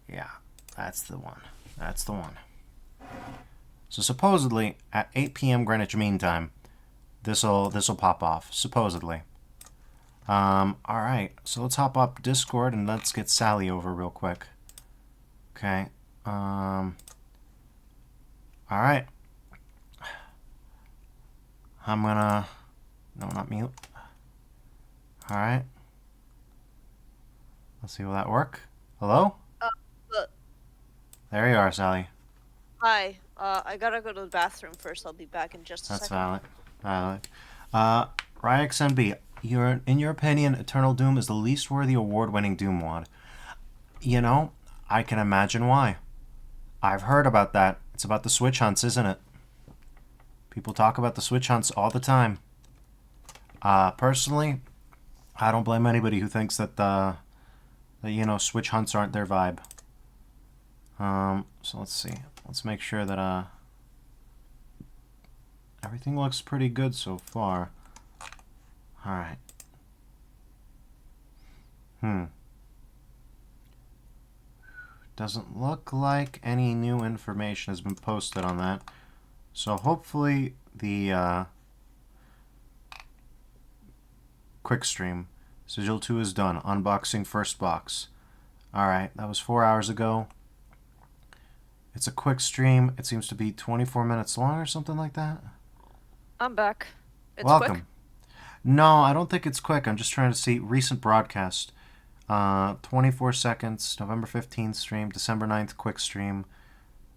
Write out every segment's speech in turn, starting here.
Yeah, that's the one. That's the one. So supposedly at 8 p.m. Greenwich Mean Time, this'll pop off. Supposedly. All right. So let's hop up Discord and let's get Sally over real quick. Okay. All right. I'm gonna. No, not mute. All right. Let's see will that work. Hello? But There you are, Sally. hi. I gotta go to the bathroom first. I'll be back in just a That's second. valid. Valid. RyXNB, in your opinion, Eternal Doom is the least worthy award-winning Doom mod. You know, I can imagine why. I've heard about that. It's about the switch hunts, isn't it? People talk about the switch hunts all the time. Personally, I don't blame anybody who thinks that switch hunts aren't their vibe. So let's see. Let's make sure that everything looks pretty good so far. All right. Doesn't look like any new information has been posted on that. So hopefully the quick stream Sigil 2 is done. Unboxing first box. Alright, that was 4 hours ago. It's a quick stream. It seems to be 24 minutes long or something like that. I'm back. It's Welcome. quick. No, I don't think it's quick. I'm just trying to see recent broadcast. 24 seconds, November 15th stream, December 9th quick stream.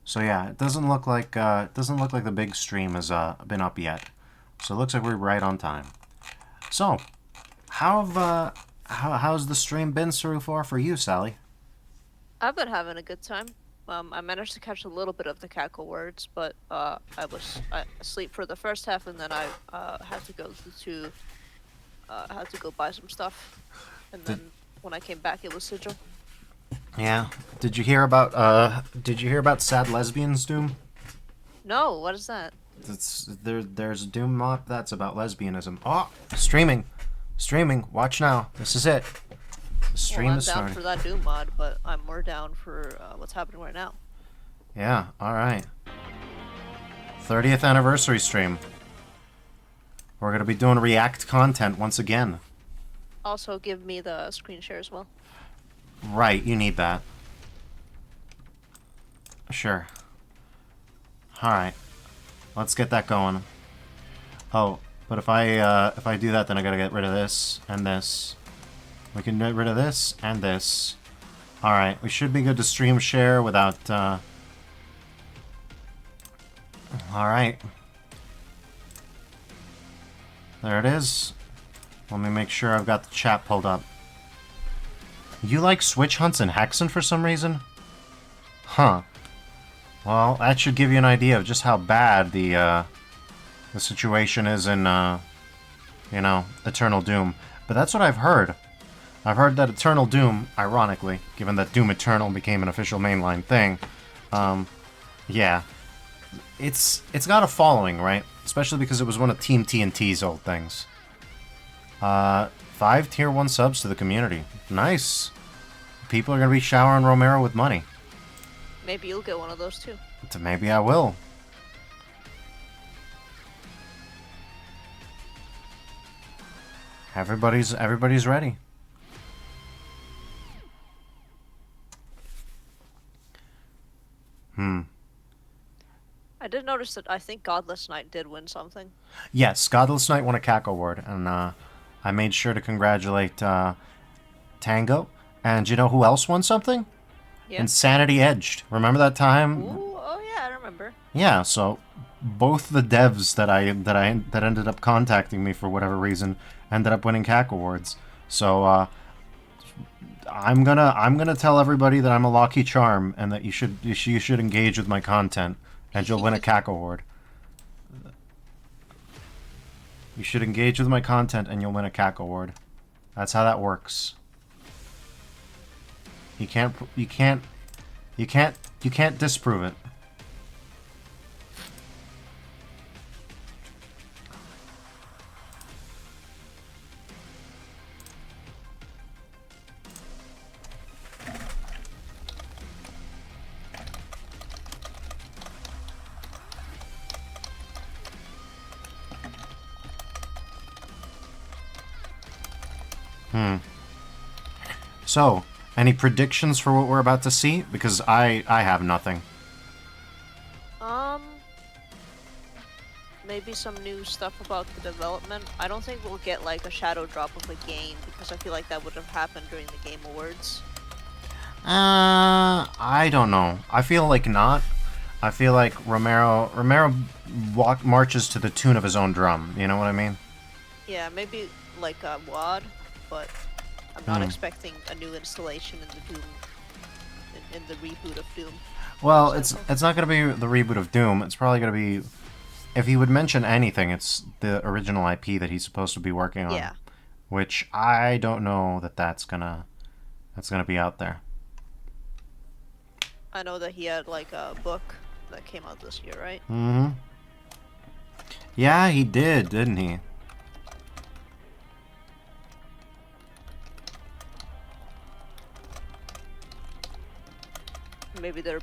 So yeah, it doesn't look like the big stream has been up yet. So it looks like we're right on time. So, how's the stream been so far for you, Sally? I've been having a good time. I managed to catch a little bit of the cackle words, but I was asleep for the first half, and then I had to go buy some stuff, and then when I came back, it was Sigil. Yeah. Did you hear about Sad Lesbians Doom? No, what is that? There's a Doom mod that's about lesbianism. Oh, streaming. Watch now. This is it. The stream Well, I'm is down starting. for that Doom mod, but I'm more down for what's happening right now. Yeah, alright. 30th anniversary stream. We're gonna be doing React content once again. Also, give me the screen share as well. Right, you need that. Sure. Alright. Let's get that going. Oh, but if I do that, then I gotta get rid of this and this. We can get rid of this and this. Alright, we should be good to stream share without, Alright. There it is. Let me make sure I've got the chat pulled up. You like switch hunts in Hexen for some reason? Huh. Well, that should give you an idea of just how bad the situation is in, Eternal Doom. But that's what I've heard. I've heard that Eternal Doom, ironically, given that Doom Eternal became an official mainline thing, yeah. It's got a following, right? Especially because it was one of Team TNT's old things. 5 tier 1 subs to the community. Nice. People are going to be showering Romero with money. Maybe you'll get one of those too. Maybe I will. Everybody's ready. I did notice that I think Godless Knight did win something. Yes, Godless Knight won a CAC award, and I made sure to congratulate Tango. And you know who else won something? Yeah. Insanity Edged. Remember that time? Ooh, oh yeah, I remember. Yeah. So both the devs that ended up contacting me for whatever reason ended up winning CAC awards. So I'm gonna tell everybody that I'm a lucky charm and that you should engage with my content and you'll win a CAC award. You should engage with my content and you'll win a CAC award. That's how that works. You can't disprove it. So, any predictions for what we're about to see? Because I have nothing. Maybe some new stuff about the development. I don't think we'll get like a shadow drop of a game because I feel like that would have happened during the Game Awards. I don't know. I feel like not. I feel like Romero marches to the tune of his own drum. You know what I mean? Yeah, maybe like a WAD, but I'm not expecting a new installation in the Doom, in the reboot of Doom. Well, it's not gonna be the reboot of Doom. It's probably gonna be, if he would mention anything, it's the original IP that he's supposed to be working on. Yeah. Which I don't know that's gonna be out there. I know that he had like a book that came out this year, right? Mm-hmm. Yeah, he did, didn't he? Maybe there'll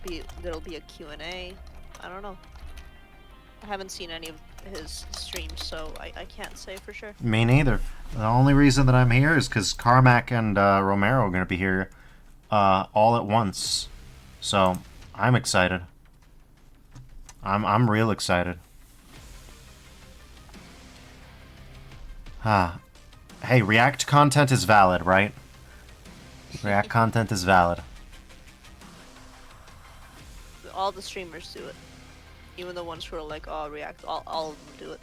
be a Q&A. I don't know. I haven't seen any of his streams, so I can't say for sure. Me neither. The only reason that I'm here is because Carmack and Romero are going to be here all at once. So, I'm excited. I'm real excited. Hey, React content is valid, right? React content is valid. All the streamers do it. Even the ones who are like, oh, React, all of them do it.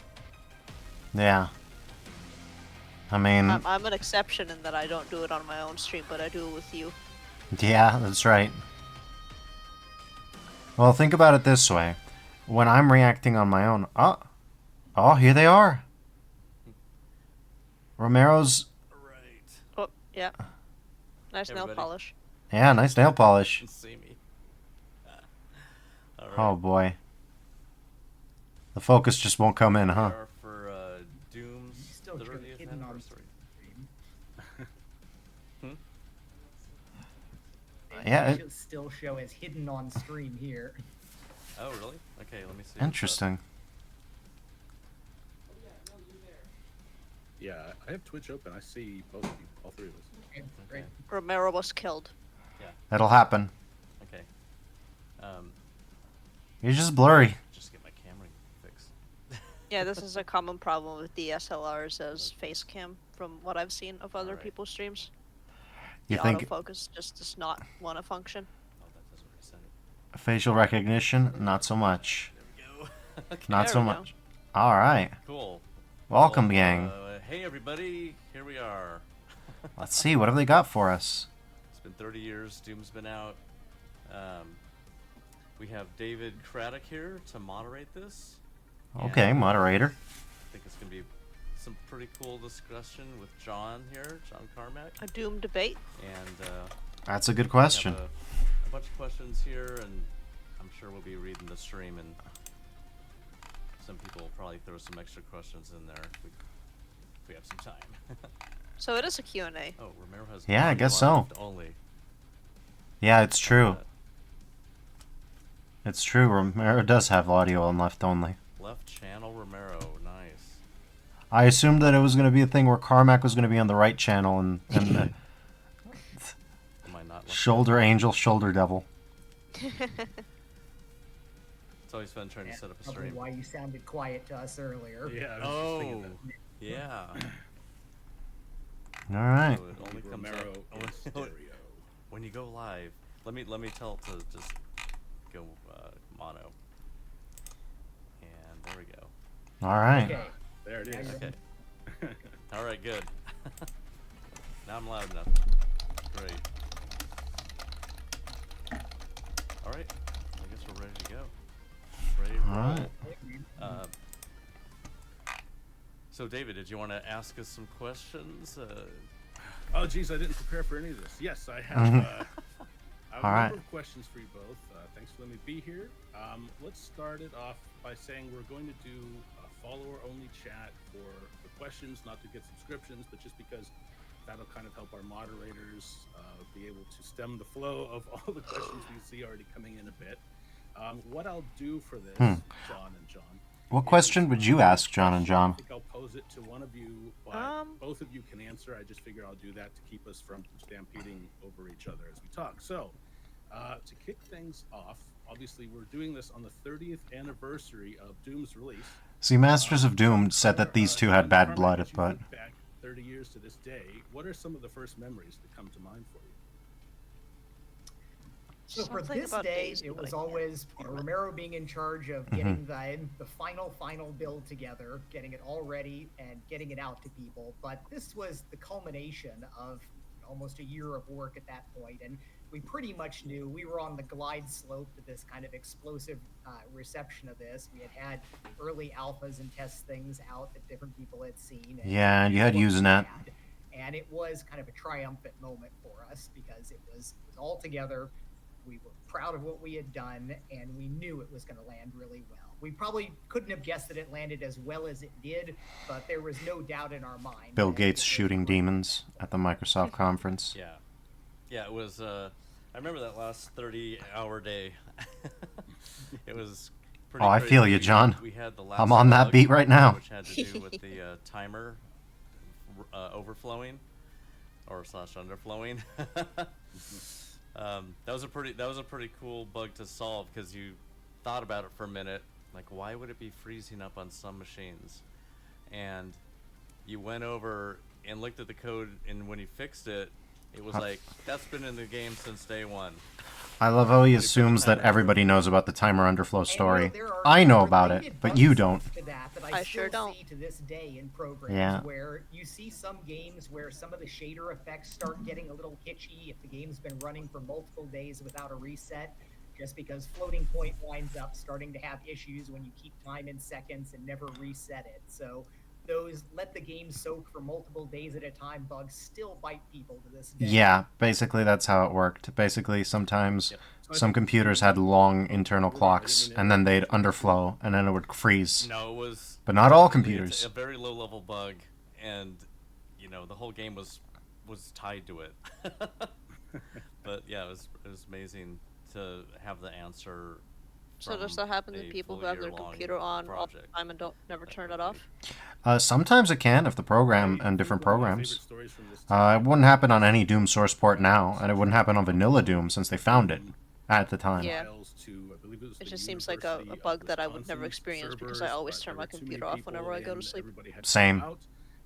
Yeah. I mean... I'm an exception in that I don't do it on my own stream, but I do it with you. Yeah, that's right. Well, think about it this way. When I'm reacting on my own... Oh, here they are. Romero's... Right. Oh, yeah. Nice Hey, nail everybody. polish. Yeah, nice nail polish. You can see me. All right. Oh, boy. The focus just won't come in, huh? We are for Doom's Still 30th hidden on anniversary. stream. Yeah, It should still show as hidden on stream here. Oh, really? Okay, let me see. Interesting. Yeah, I have Twitch open. I see both of you, all three of us. Okay, great. Romero was killed. It'll happen. Okay. You're just blurry. Just get my camera fixed. Yeah, this is a common problem with DSLRs as face cam from what I've seen of other Alright. people's streams. You The think autofocus just does not want to function. Oh, that doesn't reset it. facial recognition? Not so much. There we go. Okay. Not There so we go. much. All right. Cool. Welcome, Well, gang. Hey, everybody. Here we are. Let's see. What have they got for us? It's been 30 years. Doom's been out. We have David Craddock here to moderate this. Okay, And, moderator. I think it's going to be some pretty cool discussion with John here, John Carmack. A Doom debate. And That's a good we question. have a bunch of questions here, and I'm sure we'll be reading the stream, and some people will probably throw some extra questions in there if we have some time. So it is a Q&A. Oh, Romero has Yeah, I audio guess on so. left only. Yeah, it's true. It's true. Romero does have audio on left only. Left channel Romero, nice. I assumed that it was going to be a thing where Carmack was going to be on the right channel and Am I not left shoulder angel, shoulder devil. It's always fun trying to set up a Probably stream. why you sounded quiet to us earlier. Yeah, I was just thinking Oh, that. yeah. All right. So it only comes Romero up in stereo. when you go live. Let me tell it to just go mono. And there we go. All right. Okay. There it is. Okay. All right, good. Now I'm loud enough. Great. All right. I guess we're ready to go. Ready to All roll. right. So, David, did you want to ask us some questions? Oh, geez, I didn't prepare for any of this. Yes, I have, I have All a right. number of questions for you both. Thanks for letting me be here. Let's start it off by saying we're going to do a follower-only chat for the questions, not to get subscriptions, but just because that'll kind of help our moderators be able to stem the flow of all the questions we see already coming in a bit. What I'll do for this, John and John, What question would you ask, John and I John? think I'll pose it to one of you, but both of you can answer. I just figure I'll do that to keep us from stampeding over each other as we talk. So, to kick things off, obviously we're doing this on the 30th anniversary of Doom's release. See, Masters of Doom said that these two had bad blood, As you but think back 30 years to this day, what are some of the first memories that come to mind for you? So for Something this about day, Daisy, it but I was can't always Romero being in charge of getting the final build together, getting it all ready, and getting it out to people. But this was the culmination of almost a year of work at that point, and we pretty much knew we were on the glide slope to this kind of explosive reception of this. We had early alphas and test things out that different people had seen. And yeah, you had Usenet. And it was kind of a triumphant moment for us because it was all together. We were proud of what we had done, and we knew it was going to land really well. We probably couldn't have guessed that it landed as well as it did, but there was no doubt in our mind. Bill Gates shooting demons at the Microsoft conference. Yeah. Yeah, it was, I remember that last 30-hour day. It was pretty Oh, I crazy. feel you, John. We had the last I'm on that bug, beat right now. which had to do with the timer overflowing or slash underflowing. That was a pretty cool bug to solve because you thought about it for a minute, like why would it be freezing up on some machines? And you went over and looked at the code, and when you fixed it, it was like that's been in the game since day one. I love how he assumes that everybody knows about the timer underflow story. I know about it, but you don't. That I sure still don't. see to this day in programs Yeah. where you see some games where some of the shader effects start getting a little hitchy if the game's been running for multiple days without a reset, just because floating point winds up starting to have issues when you keep time in seconds and never reset it. So those let the game soak for multiple days at a time bugs still bite people to this day. Yeah, basically that's how it worked. Basically, sometimes Yep. some computers had long internal clocks, and then they'd underflow, and then it would freeze. No, it was. But not all It's computers. a very low level bug, and the whole game was tied to it. But yeah, it was amazing to have the answer. So does from that happen to a people who full have their year-long computer on all the project. time and never turn it off? Sometimes it can if the program and different One of my programs. favorite stories from this time. It wouldn't happen on any Doom source port now, and it wouldn't happen on vanilla Doom since they found it at the time. Yeah. Files to, I believe it was It the just seems like a University of bug that I would never Wisconsin experience because servers, I always but turn there my were too many computer off people whenever I go to and sleep. everybody had to Same. go out.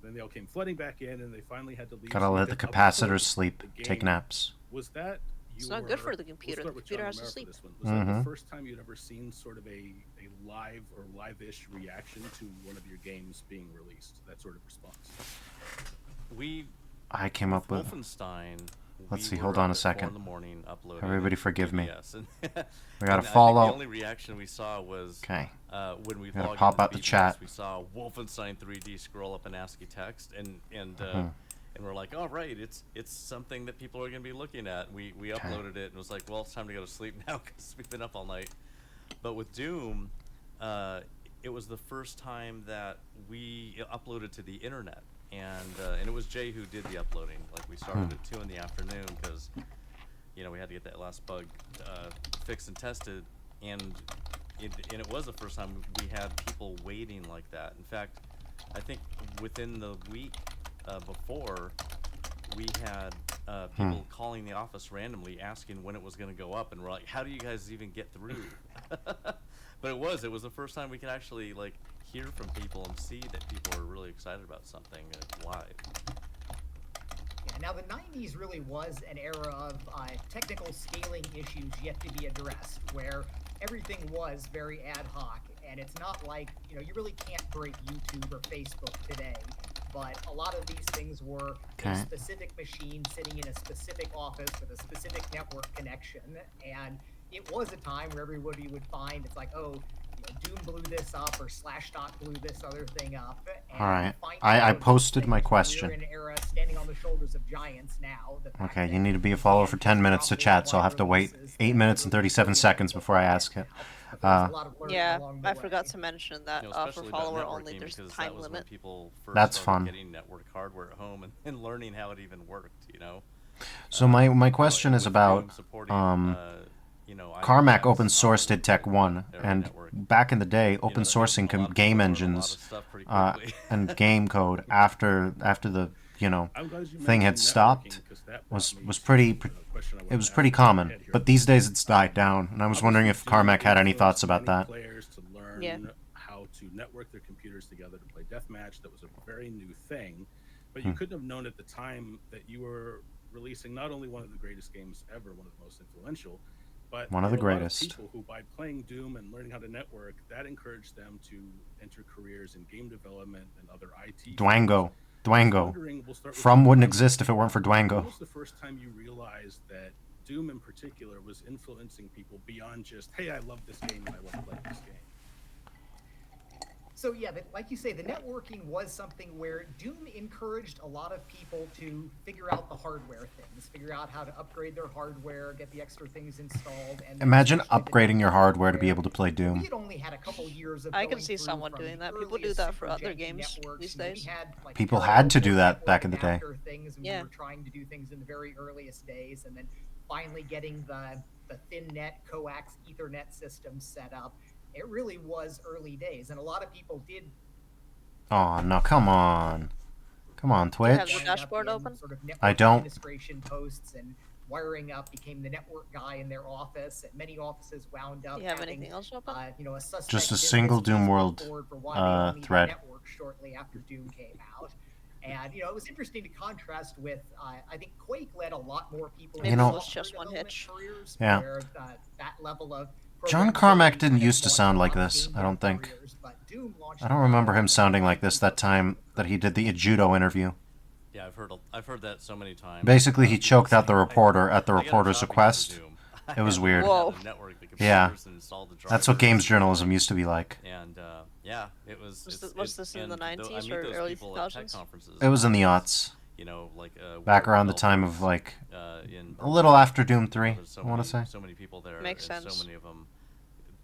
Then they all came flooding back in, and they finally had to leave. Gotta so let you the could capacitors upload sleep, the take game. naps. Was that It's not good for the we'll computer. start The with computer John has to Romero for sleep. this one. Was that Mhm. the first time you'd ever seen sort of a live or live-ish reaction to one of your games being released? That sort of response. I came up with... Wolfenstein. Let's see, we hold were on up a at 4 second. in the morning uploading. Everybody forgive me. Yes, and We gotta and I think follow. the only reaction we saw was Okay. when we Gotta logged pop into out the BBS, chat. we saw Wolfenstein 3D scroll up in ASCII text, and we're like, oh right, it's something that people are going to be looking at. We uploaded it and was like, well, it's time to go to sleep now because we've been up all night. But with Doom, it was the first time that we uploaded to the internet, and it was Jay who did the uploading. Like we started at 2 in the afternoon because we had to get that last bug fixed and tested, and it was the first time we had people waiting like that. In fact, I think within the week before, we had people calling the office randomly asking when it was going to go up, and we're like, how do you guys even get through? But it was the first time we could actually hear from people and see that people were really excited about something live. Yeah, now the 90s really was an era of technical scaling issues yet to be addressed, where everything was very ad hoc, and it's not like, you really can't break YouTube or Facebook today, but a lot of these things were a specific machine sitting in a specific office with a specific network connection, and it was a time where everybody would find it's like, oh, Doom blew this up or Slashdot blew this other thing up. And All right. find I out posted things. my We're question. in an era standing on the shoulders of giants now. The fact Okay, that you need to be a follower for 10 minutes to chat, so I'll have to wait releases 8 minutes and 37 seconds before I ask it. But there's a lot of learning Yeah, along the I forgot way. to mention that for Especially about follower only, networking, there's because time that was when limit. people first That's started fun. getting network hardware at home and learning how it even worked. So my question is with about Doom supporting, Carmack Yeah, open it's sourced not id Tech 1, every and network. back in the day, You open know, sourcing a lot of game people learn a lot of engines stuff pretty uh, quickly. and game code after the I'm glad you thing had mentioned stopped networking because that brought me was to pretty a question I it wanted was to pretty ask you over common. head here. But these days it's died down, and I was wondering Obviously, if Doom Carmack had any thoughts influenced about many that. players to learn Yeah. how to network their computers together to play deathmatch. That was a very new thing, but Hmm. you couldn't have known at the time that you were releasing not only one of the greatest games ever, one of the most influential, but One there of the were a lot of greatest. people who, by playing Doom and learning how to network, that encouraged them to enter careers in game development and other IT fields. Dwango. I was Dwango. wondering, we'll start with From you, wouldn't Tom. exist if it weren't for When Dwango. was the first time you realized that Doom in particular was influencing people beyond just, hey, I love this game and I want to play this game? So yeah, like you say, the networking was something where Doom encouraged a lot of people to figure out the hardware things, figure out how to upgrade their hardware, get the extra things installed, and then Imagine switch to the upgrading your networking hardware to be where able to play we Doom. had only had a couple years of I can going see through someone from doing the that. People do earliest that for super other janky games networks. these You know, we days. had like People parallel had to do port that network back in the day. adapter things, and we Yeah. were trying to do things in the very earliest days, and then finally getting the thin net coax Ethernet system set up. It really was early days, and a lot of people did Oh no, come on. Come on, Do you have the Twitch. wind up dashboard in open? sort of network I don't. administration posts, and wiring up became the network guy in their office, and many offices wound Do up you have having anything else open? a suspect Just a business single Doom case put World forward for why they all needed thread. network shortly after Doom came out. And it was interesting to contrast with I think Quake led a lot more people Maybe into it was software just one development hitch. careers, Yeah. where that level of John Carmack programmability didn't kind of used to launched sound a like lot of this, game I dev don't think. careers, but Doom launched I a don't lot remember of him sounding like IT this that time that he did the careers. judo interview. Yeah, I've heard that so many times. Basically, he People choked out the saying, reporter at the I got a reporter's job because of request. Doom. It was I weird. learned how Whoa. to network the Yeah. computers and install the drivers. That's what games and journalism used to be like. And yeah, it was. Was this in the I 90s meet or those early people at tech 2000s? conferences. It was in the always, aughts. Like Back web around the time of developers, like in a little Berlin. after Doom 3, There's I want to say. so many people there, Makes and sense. so many of them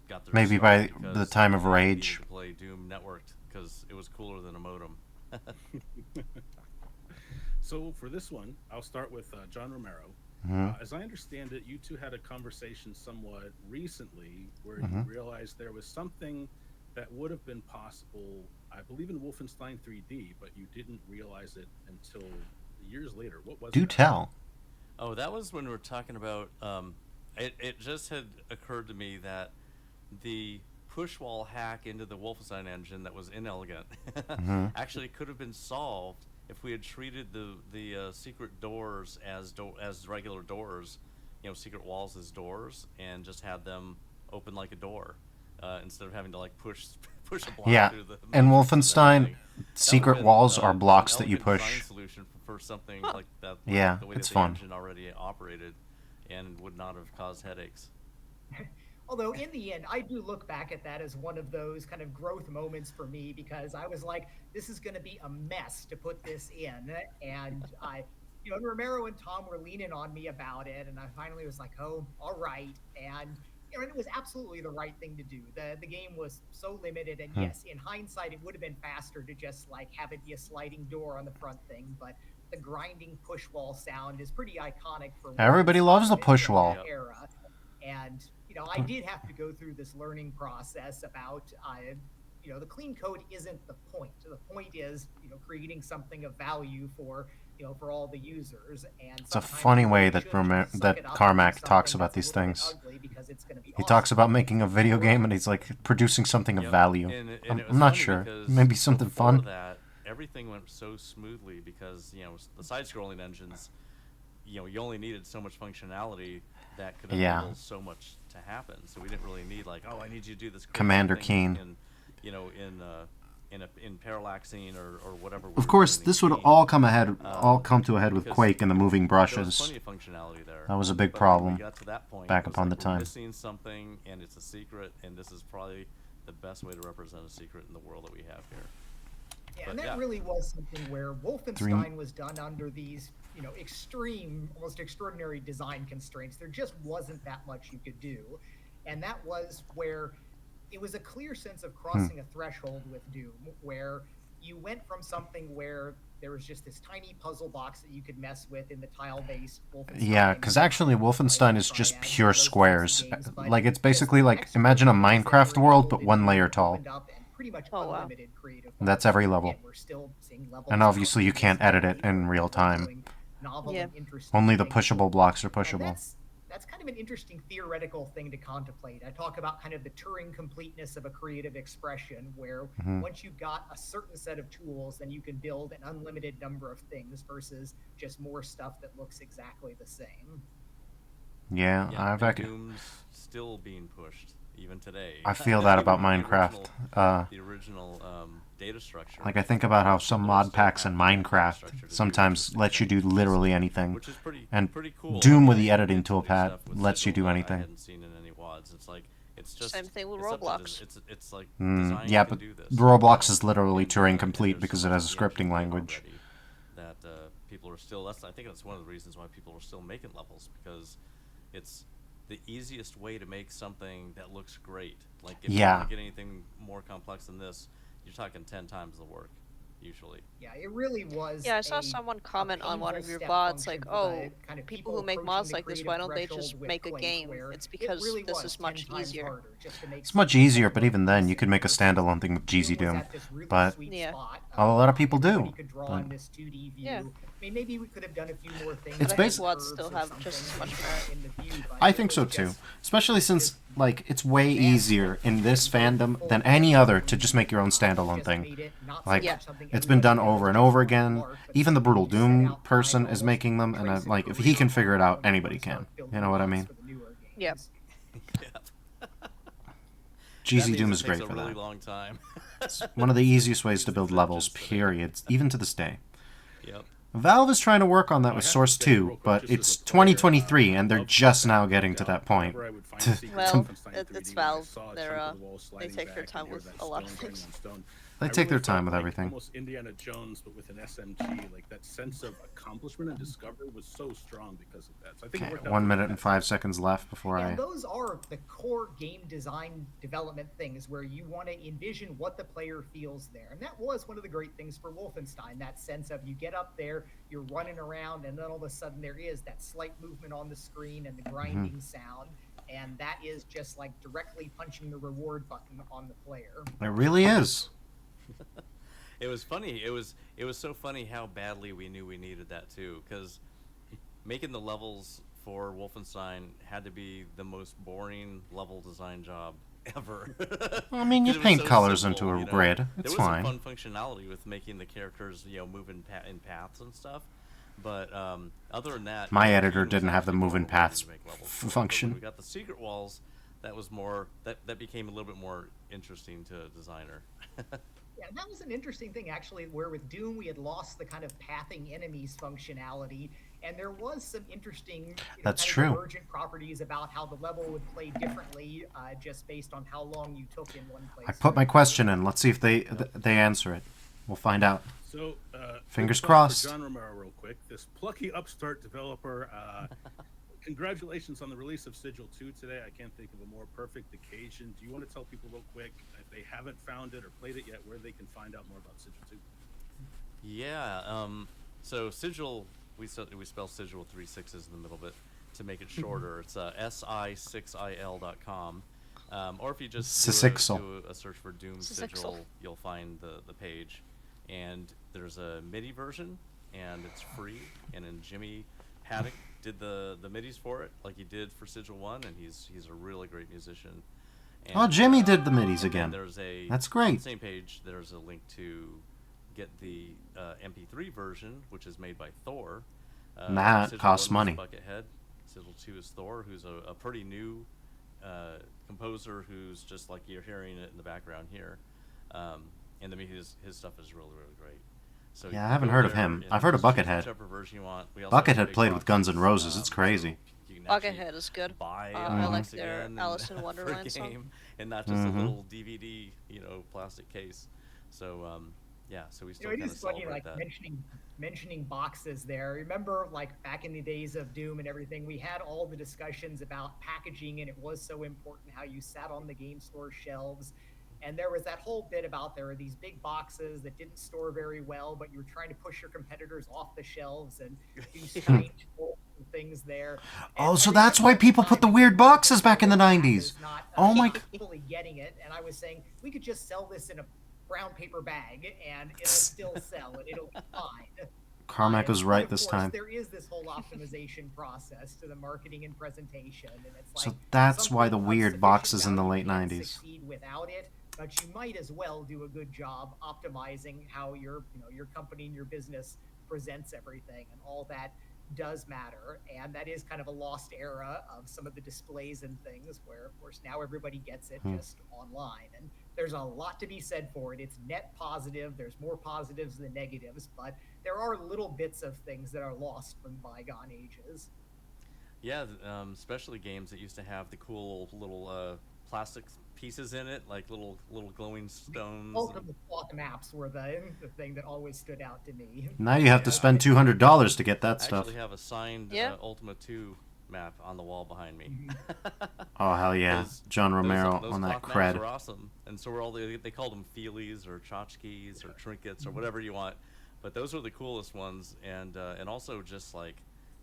got their Maybe start by the because time of they Rage. needed to play Doom networked because it was cooler than a modem. So for this one, I'll start with John Romero. Mhm. As I understand it, you two had a conversation somewhat recently where you Mhm. realized there was something that would have been possible, I believe, in Wolfenstein 3D, but you didn't realize it until years later. What was Do that? tell. Oh, that was when we were talking about. It just had occurred to me that the push wall hack into the Wolfenstein engine that was inelegant Mhm. actually could have been solved if we had treated the secret doors as regular doors, secret walls as doors, and just had them open like a door instead of having to like push a block Yeah, through the in matrix and Wolfenstein, everything. That would've secret been, walls are an blocks that you elegant design push. solution for something Huh. like that. Yeah, the way it's that fun. the engine already operated, and would not have caused headaches. Although in the end, I do look back at that as one of those kind of growth moments for me, because I was like, this is going to be a mess to put this in. And Romero and Tom were leaning on me about it. And I finally was like, oh, all right. And it was absolutely the right thing to do. The game was so limited. And yes, in hindsight, it would have been faster to just like have it be a sliding door on the front thing. But the grinding push wall sound is pretty iconic for Everybody loves the Wolfenstein push from wall. that era. And I did have to go through this learning process about the clean code isn't the point. The point is creating something of value for all the users. And It's a funny way that Carmack talks about these things. He talks about making a video game, and he's like producing something of Yep. value. And it I'm was not funny sure. because Maybe something before fun. that, everything went so smoothly because the side-scrolling engines, you only needed so much functionality that could Yeah. enable so much to happen. So we didn't really need like, oh, I need you to do this crazy Commander thing Keen. in parallaxing or whatever. Of course, this would all come to a head with because Quake and the moving There was brushes. plenty of functionality there. That was a big But when problem we got to that point, back it was upon like, the we're time. missing something, and it's a secret, and this is probably the best way to represent a secret in the world that we have here. Yeah, and that really was something where Wolfenstein was done under these, extreme, almost extraordinary design constraints. There just wasn't that much you could do. And that was where it was a clear sense of crossing a threshold with Doom, where you went from something where there was just this tiny puzzle box that you could mess with in the tile-based Wolfenstein. Yeah, because actually Wolfenstein is just Triad, pure those types of squares. games, but Like, it's this basically like, extra imagine a things that Minecraft were world, but included one layer and tall. opened up and pretty much Oh, wow. unlimited creative That's possibilities. every level. Again, we're still seeing levels And obviously you out to can't this edit day it in where real people are time. doing novel Yeah. and interesting Only the things. pushable blocks are And pushable. that's kind of an interesting theoretical thing to contemplate. I talk about kind of the Turing completeness of a creative expression, where once you've got a certain set of tools, then you can build an unlimited number of things versus just more stuff that looks exactly the same. Yeah, Yeah, and Doom's still being pushed even today. I feel that about Even Minecraft. the original data structure. Like, I think about how some people are mod still packs in hacking that data Minecraft structure to do sometimes interesting let you do things, literally anything. which is pretty And cool. Doom I mean, with I the did editing some new toolpad stuff with lets you Sigil do that anything. I hadn't seen in any WADs. It's like it's just Same thing with it's up to Roblox. it's like design Yeah, can but do this. Roblox is literally And, Turing and complete there's because so it much has a of the engine scripting in language. already that people are still. I think that's one of the reasons why people are still making levels, because it's the easiest way to make something that looks great. Like, if you Yeah. want to get anything more complex than this, you're talking 10 times the work, usually. Yeah, it really was. Yeah, I saw someone comment on one of your painful VODs step like, function for "Oh, the kind of people who make approaching mods the like this, creative why don't they threshold just with make a Clank, game? where It's it because really this was is much 10 times easier." harder just to make It's much something easier, that but looked even then, you decent could make a versus standalone thing with Doom GZ was Doom. at this really But sweet Yeah. spot a lot of people everybody do. could draw But in this 2D view. Yeah. I mean, maybe we could have done a few more things. It's But I think basi- WADs still have just as much merit. in the view, but I it think was so too. just Especially since, like, it's way easier in this fandom than any other to just make your own standalone thing. Like, Yeah. it's been done over and over again. Even the Brutal Doom person is making them, and like, if he can figure it out, anybody can. You know what I mean? Yeah. Yeah. GZ That means Doom it is takes great a for really that. long time. It's one of the easiest ways to build These levels, engines that- period, even to this day. Yep. Valve is trying to work on that I with have to Source say real 2, quick, but just as it's a player, 2023, and they're love just that now I getting found to out that point. whenever I would find To- a secret Well, Wolfenstein 3D it's when I Valve. saw a They're, chunk of the wall they sliding take their back time and hear with that a lot of stone going things. on stone. They I take really their time felt with like everything. Almost Indiana Jones, but with an SMG. Like, that sense of accomplishment and discovery was so strong because of that. So I think it Okay, worked out 1 really minute well. and 5 seconds left before And I... those are the core game design development things where you want to envision what the player feels there. And that was one of the great things for Wolfenstein, that sense of you get up there, you're running around, and then all of a sudden there is that slight movement on the screen and the grinding sound. And that is just like directly punching the reward button on the player. It really is. It was funny. It was so funny how badly we knew we needed that too, because making the levels for Wolfenstein had to be the most boring level design job ever. Well, I mean, you 'Cause it was paint so colors simple, into a you know? grid. There It's was fine. some fun functionality with making the characters, move in paths and stuff. But other than that, My the editor game was didn't have the actually move in more rewarding paths to make levels. f- But function. when we got the secret walls, that was more that became a little bit more interesting to a designer. Yeah, that was an interesting thing, actually, where with Doom we had lost the kind of pathing enemies functionality, and there was some interesting That's kind true. of emergent properties about how the level would play differently just based on how long you took in one place. I put my question in. Let's see if they answer it. We'll find out. So, Fingers quick plug crossed. For John Romero, real quick. This plucky upstart developer. Congratulations on the release of Sigil 2 today. I can't think of a more perfect occasion. Do you want to tell people real quick, if they haven't found it or played it yet, where they can find out more about Sigil 2? Yeah. So Sigil, we spell Sigil with 3 6s in the middle of it to make it shorter. It's si6il.com. Or if you just do a search for Doom Sigil, you'll find the page. And there's a MIDI version, and it's free. And then Jimmy Paddock did the MIDIs for it, like he did for Sigil 1, and he's a really great musician. And, Oh, Jimmy did the middies again. There's That's on great. the same page, there's a link to get the MP3 version, which is made by Thor. And that Sigil costs 1 was money. Buckethead. Sigil 2 is Thor, who's a pretty new composer who's just like you're hearing it in the background here. And I mean, his stuff is really, really great. So Yeah, you I haven't go heard of there him. and I've heard of just choose Buckethead. whichever version you want. We also have a Buckethead big played with box, Guns N' Roses. It's so crazy. you can actually Buckethead is good. buy I like Alex their again Alice in for a Wonderland song. game, and not just a little DVD, plastic case. So yeah, so we still It kind of is funny, celebrate like that. mentioning boxes there. Remember, like back in the days of Doom and everything, we had all the discussions about packaging, and it was so important how you sat on the game store shelves. And there was that whole bit about there were these big boxes that didn't store very well, but you were trying to push your competitors off the shelves and do strange things there. And Oh, I so that's remember why at the people time put the it weird was boxes back in the back 90s. as not Oh my fully getting it, and I was saying we could just sell this in a brown paper bag and it'll still sell and it'll be fine. Carmack was But right of this course, time. there is this whole optimization process to the marketing and presentation, and it's like So that's why the something of weird sufficient boxes in the value late can't 90s. succeed without it, but you might as well do a good job optimizing how your company and your business presents everything, and all that does matter. And that is kind of a lost era of some of the displays and things where of course now everybody gets it just online, and there's a lot to be said for it. It's net positive, there's more positives than negatives, but there are little bits of things that are lost from bygone ages. Yeah, especially games that used to have the cool little plastic pieces in it, like little glowing stones. Ultimate clock maps were the thing that always stood out to me. Now you have to Yeah, spend $200 to get that I stuff. actually have a signed Yeah. Ultima 2 map on the wall behind me. Oh, hell yeah. John Romero those on that cloth maps cred. are awesome, and so were all they called them feelies or tchotchkes or trinkets or whatever you want, but those were the coolest ones, and also just like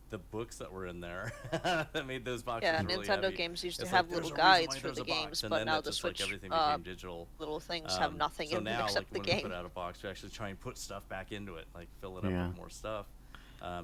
the books that were in there that made those boxes Yeah, really Nintendo heavy. games used to It's have like, little there's a reason guides why for there's the a box, games, and but then now that the just like Switch everything became digital. little things have nothing So in them now, except like the when we game. put out a box, we actually try and put stuff back into it, like fill it up Yeah. with more stuff,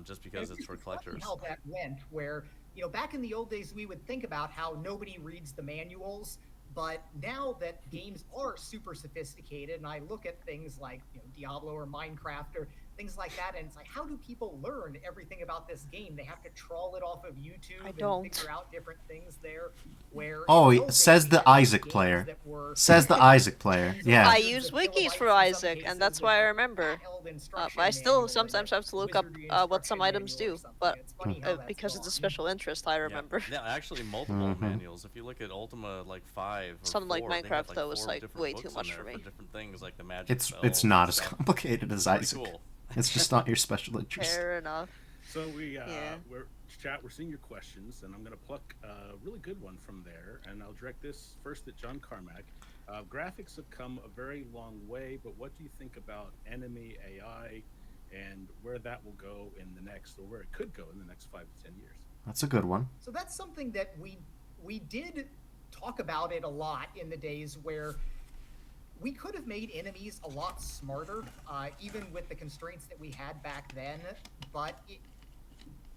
just because it's for Funny collectors. how that went, where back in the old days we would think about how nobody reads the manuals, but now that games are super sophisticated, and I look at things like Diablo or Minecraft or things like that, and it's like, how do people learn everything about this game? They have to trawl it off of YouTube I and don't. figure out different things there. Where Oh, in the old says days, the we had Isaac games player. that were Says the Isaac player. tens of Yeah. I hundreds use of wikis for kilobytes in some Isaac, and cases that's with, why I like, remember. fat-held But instruction I still manual or sometimes the have to look up wizardry what some instruction items manual or do, something. but It's funny how that's because it's a gone. special interest, I Yeah. remember. Yeah, actually multiple manuals. If you look at Ultima like 5 or Something like 4, they have Minecraft, like though, was 4 like different way too books in much there for me. different things like the magic It's spells not and as stuff. complicated as Pretty Isaac. cool. It's just not your special interest. Fair enough. So Yeah. we're seeing your questions, and I'm gonna pluck a really good one from there, and I'll direct this first at John Carmack. Graphics have come a very long way, but what do you think about enemy AI and where that will go in the next, or where it could go in the next 5 to 10 years? That's a good one. So that's something that we did talk about it a lot in the days where we could have made enemies a lot smarter, even with the constraints that we had back then. But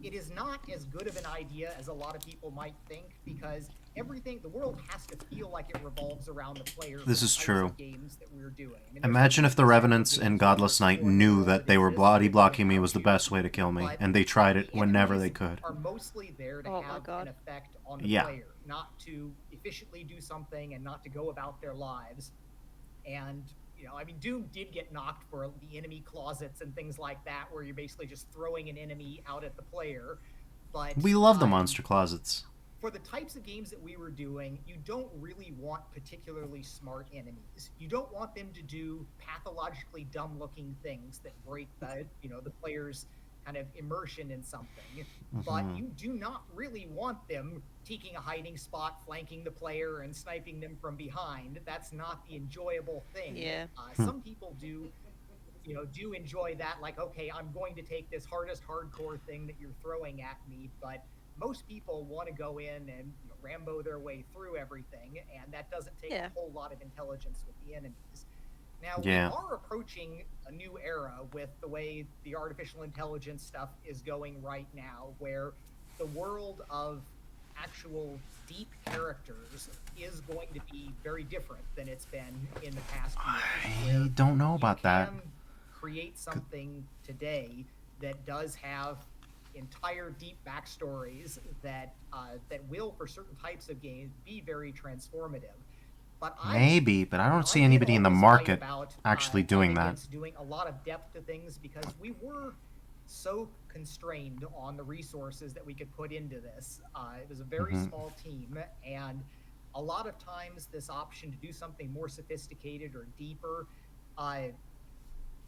it is not as good of an idea as a lot of people might think, because the world has to feel like it revolves around the player. This for is the types true. of games that we're doing. I mean, Imagine if the Revenants in games Godless where Night the knew world that they were exists body with blocking me without was the you, best way to kill me, but and they tried it the whenever they enemies could. are mostly there to Oh my have God. an effect on the Yeah. player, not to efficiently do something and not to go about their lives. And I mean, Doom did get knocked for the enemy closets and things like that, where you're basically just throwing an enemy out at the player. But We love the monster closets. for the types of games that we were doing, you don't really want particularly smart enemies. You don't want them to do pathologically dumb-looking things that break the player's kind of immersion in something. But you do not really want them taking a hiding spot, flanking the player, and sniping them from behind. That's not the enjoyable thing. Yeah. Some people do enjoy that, like, okay, I'm going to take this hardcore thing that you're throwing at me, but most people want to go in and Rambo their way through everything, and that doesn't take Yeah. a whole lot of intelligence with the enemies. Now, Yeah. we are approaching a new era with the way the artificial intelligence stuff is going right now, where the world of actual deep characters is going to be very different than it's been in the past years. I don't know about that. You can create something today that does have entire deep backstories that will, for certain types of games, be very transformative. But Maybe, but I don't see did anybody in the always market fight about, actually fight doing that. against doing a lot of depth to things, because we were so constrained on the resources that we could put into this. It was a very small team, and a lot of times this option to do something more sophisticated or deeper,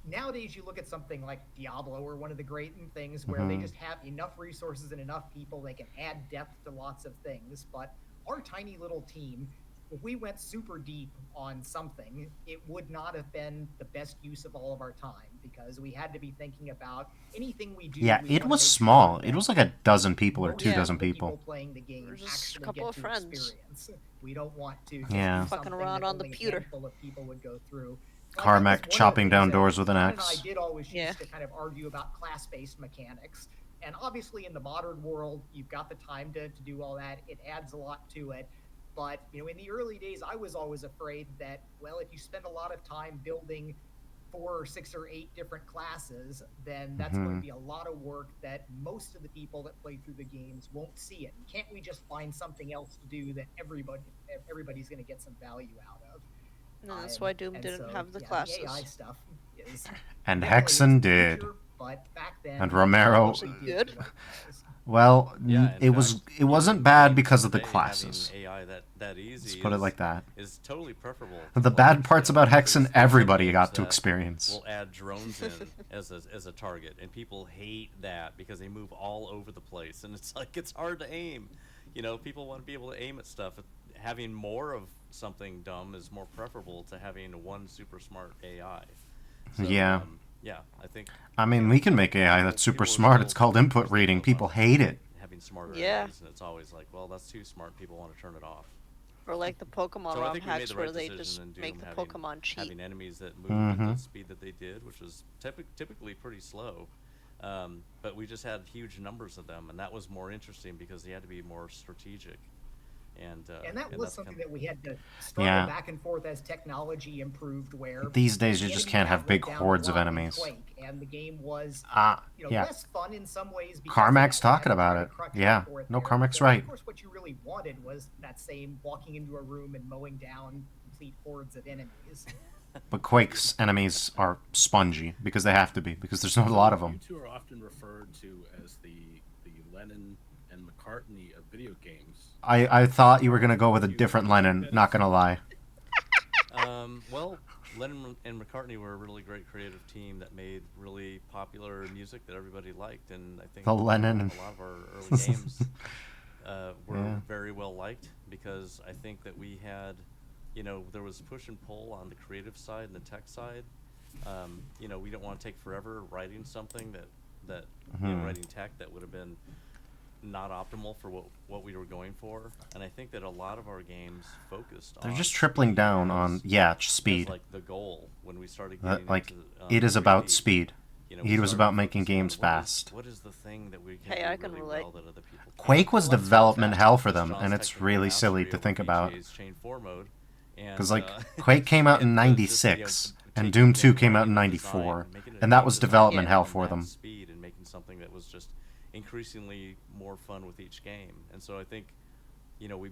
nowadays you look at something like Diablo or one of the great things where they just have enough resources and enough people, they can add depth to lots of things. But our tiny little team if we went super deep on something, it would not have been the best use of all of our time, because we had to be thinking about anything we do. Yeah, we it wanna was make small. sure It that was like a dozen people or most two Yeah. dozen of the people. playing the game Or just a actually couple get of to friends. experience. We don't want to just Yeah. do Fucking something around that on the only a pewter. handful of people would go through. So I think Carmack that's one of the chopping things down that doors with an Ken and I axe. did always Yeah. used to kind of argue about class-based mechanics. And obviously in the modern world, you've got the time to do all that. It adds a lot to it. But, in the early days, I was always afraid that, well, if you spend a lot of time building 4 or 6 or 8 different classes, then that's going to be a lot of work that most of the people that play through the games won't see it. Can't we just find something else to do that everybody's going to get some value out of? And that's why Doom And didn't so, have the yeah, classes. The AI stuff is And definitely it's Hexen the did. future, but back then, And Romero. Wasn't we did good. the right things. Well, Yeah, in it fact, it wasn't bad because of the today, classes. Having AI that easy Let's put it like that. is totally preferable. The to bad parts about there's Hexen, some everybody games got to that experience. Will add drones in as a target, and people hate that because they move all over the place, and it's like it's hard to aim. People want to be able to aim at stuff. Having more of something dumb is more preferable to having one super smart AI. So, Yeah. yeah, I think. I mean, we can make AI that's super people are smart. still It's called input focused reading. on People hate it. Having smarter Yeah. AIs, and it's always like, well, that's too smart. People want to turn it off. Or like the Pokemon So I ROM think we made hacks the where right they decision just in Doom make the having, Pokemon cheat. having enemies that move at the speed that they did, which was typically pretty slow. But we just had huge numbers of them, and that was more interesting because they had to be more strategic. And that was something that we had to struggle Yeah. back and forth as technology improved. Where These days, you the just enemy can't count have big went down hordes a of lot in enemies. Quake, and the game was Yeah. less fun in some ways. Because Carmack's of that. We had talking to about try to it. crutch Yeah. for it No, there. Carmack's But right. Of course, what you really wanted was that same walking into a room and mowing down complete hordes of enemies. But Quake's enemies are spongy because they have to be, because there's not a lot of them. You two are often referred to as the Lennon and McCartney of video games. I thought you were going to go with a different Lennon, not going to lie. Well, Lennon and McCartney were a really great creative team that made really popular music that everybody liked, and I think The Lennon and- a lot of our early games were Yeah. very well liked because I think that we had, there was push and pull on the creative side and the tech side. We don't want to take forever writing something that writing tech that would have been not optimal for what we were going for, and I think that a lot of our games focused They're on just tripling down as- on, as, speed. like the goal when we started getting Like, into, it is about 3D. speed. We It was started about making focusing on games fast. What is the thing that we can Hey, do I can really relate. well that other people can't? Quake was Well, that's development fantastic. hell for That's them, John's and it's technical really silly mastery to over think about. BJ's Chain 4 mode. Because, And, Quake came out in and just, 96, and taking Doom the 2 came out in writing and 94, design, making it a and that game was design development Yeah. hell on for that them. speed and making something that was just increasingly more fun with each game. And so I think, we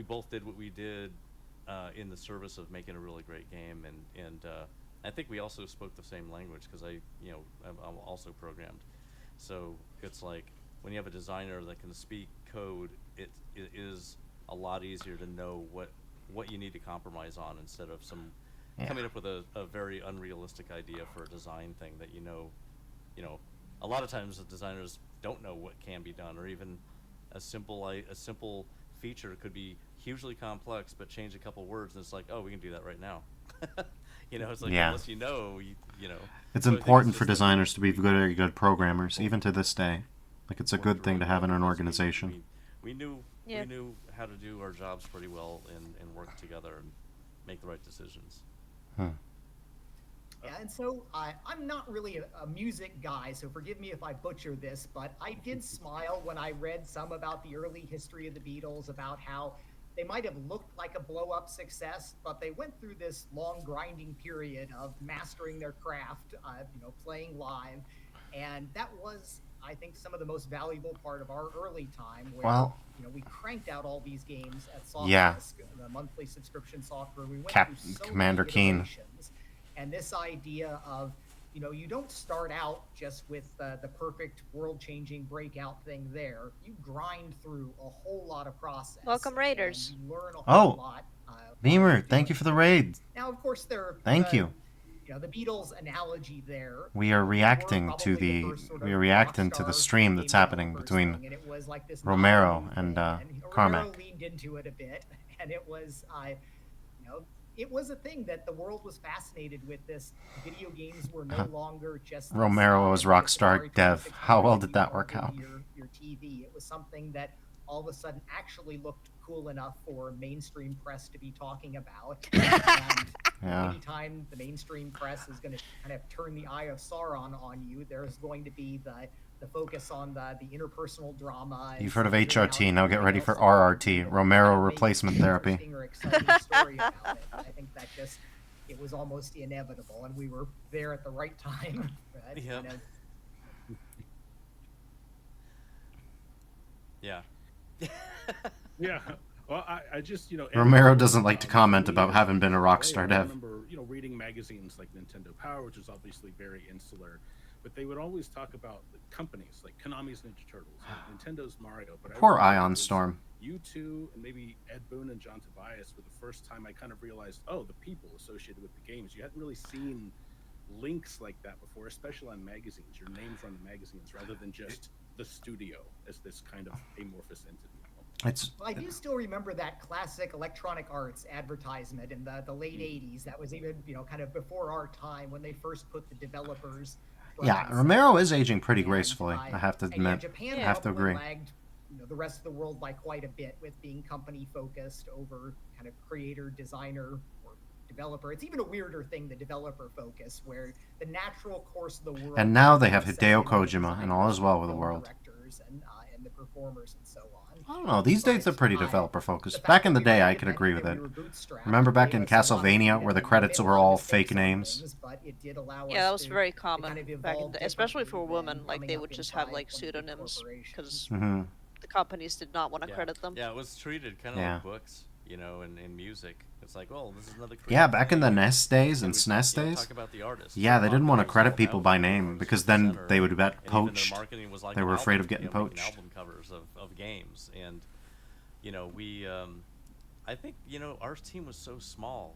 both did what we did in the service of making a really great game, and I think we also spoke the same language because I'm also programmed. So it's like when you have a designer that can speak code, it is a lot easier to know what you need to compromise on instead of coming up with a very unrealistic idea for a design thing that a lot of times the designers don't know what can be done, or even a simple feature could be hugely complex but change a couple words and it's like, oh, we can do that right now. It's like, Yeah. unless you know. It's So I think important it's for just like designers to be very good programmers, even to this day. Like, it's a worked good thing to really have in well an because organization. We knew Yeah. we knew how to do our jobs pretty well and work together and make the right decisions. Yeah, and so I'm not really a music guy, so forgive me if I butcher this, but I did smile when I read some about the early history of the Beatles, about how they might have looked like a blow-up success, but they went through this long grinding period of mastering their craft, playing live, and that was, I think, some of the most valuable part of our early time, where Well- we cranked out all these games at Softdisk, Yeah. the monthly subscription software. We went Cap- through so Commander many Keen. iterations. And this idea of, you don't start out just with the perfect world-changing breakout thing there. You grind through a whole lot of process. Welcome, Raiders. And you learn a Oh, whole lot. Beamer, thank you for the raid. Now, of course, Thank you. the Beatles analogy there. We are they were reacting to probably the first sort of we are reacting to the rock stream star that's game happening developers between thing, and it was like this Romero not a and new thing. Carmack. Romero leaned into it a bit, and it was it was a thing that the world was fascinated with. This video games were no longer just this, Romero was Rockstar Atari dev. 2600 How well that did you that work plugged out? into your TV. It was something that all of a sudden actually looked cool enough for mainstream press to be talking about. And Yeah. anytime the mainstream press is going to kind of turn the eye of Sauron on you, there's going to be the focus on the interpersonal drama. You've heard of figuring out HRT, now get everything ready else for along the way RRT, that Romero kind of make replacement an therapy. interesting or exciting story about it. I think that just it was almost inevitable, and we were there at the right time. Right? Yep. Kind of, Yeah. Yeah. Well, I just, Romero doesn't like to comment for me about as having been a a Rockstar I dev. remember, reading magazines like Nintendo Power, which is obviously very insular, but they would always talk about the companies like Konami's Ninja Turtles, and Nintendo's Mario. But Poor I remember Ion it was Storm. You two and maybe Ed Boon and John Tobias were the first time I kind of realized, oh, the people associated with the games. You hadn't really seen links like that before, especially on magazines. Your names were on the magazines rather than just the studio as this kind of amorphous entity. It's well, I do still remember that classic Electronic Arts advertisement in the late '80s. That was even kind of before our time when they first put the developers. yeah. Romero is aging pretty gracefully. I have to admit. Japan I have to probably agree. lagged the rest of the world by quite a bit with being company focused over kind of creator, designer, or developer. It's even a weirder thing, the developer focus, where the natural course of the world. And now they have is Hideo centered on the Kojima and all is well with the film world. directors and the performers and so on. I don't know. These days they're pretty developer The focused. fact Back in that the we day, were I could agree with independent, it. we were bootstrapped, Remember back gave in us a lot of Castlevania freedom. where the We credits made a were lot of all mistakes fake on names? things, but it did allow Yeah, us that was to very kind common of back in evolve the, especially for differently than women. Like coming they up would just have inside like one of the big pseudonyms because corporations. Hmm. the companies did not want to Yeah. credit them. Yeah, it was treated kind of Yeah. like books, in music. It's like, oh, this is another. Yeah, creative back in the thing. NES days and we, SNES days. talk about the artist. Yeah, they didn't want to Marketing was credit all people about by the name artist because at the then center, they would get and even their poached. marketing was like They an were afraid album, of getting making poached. album covers of games, and we I think our team was so small.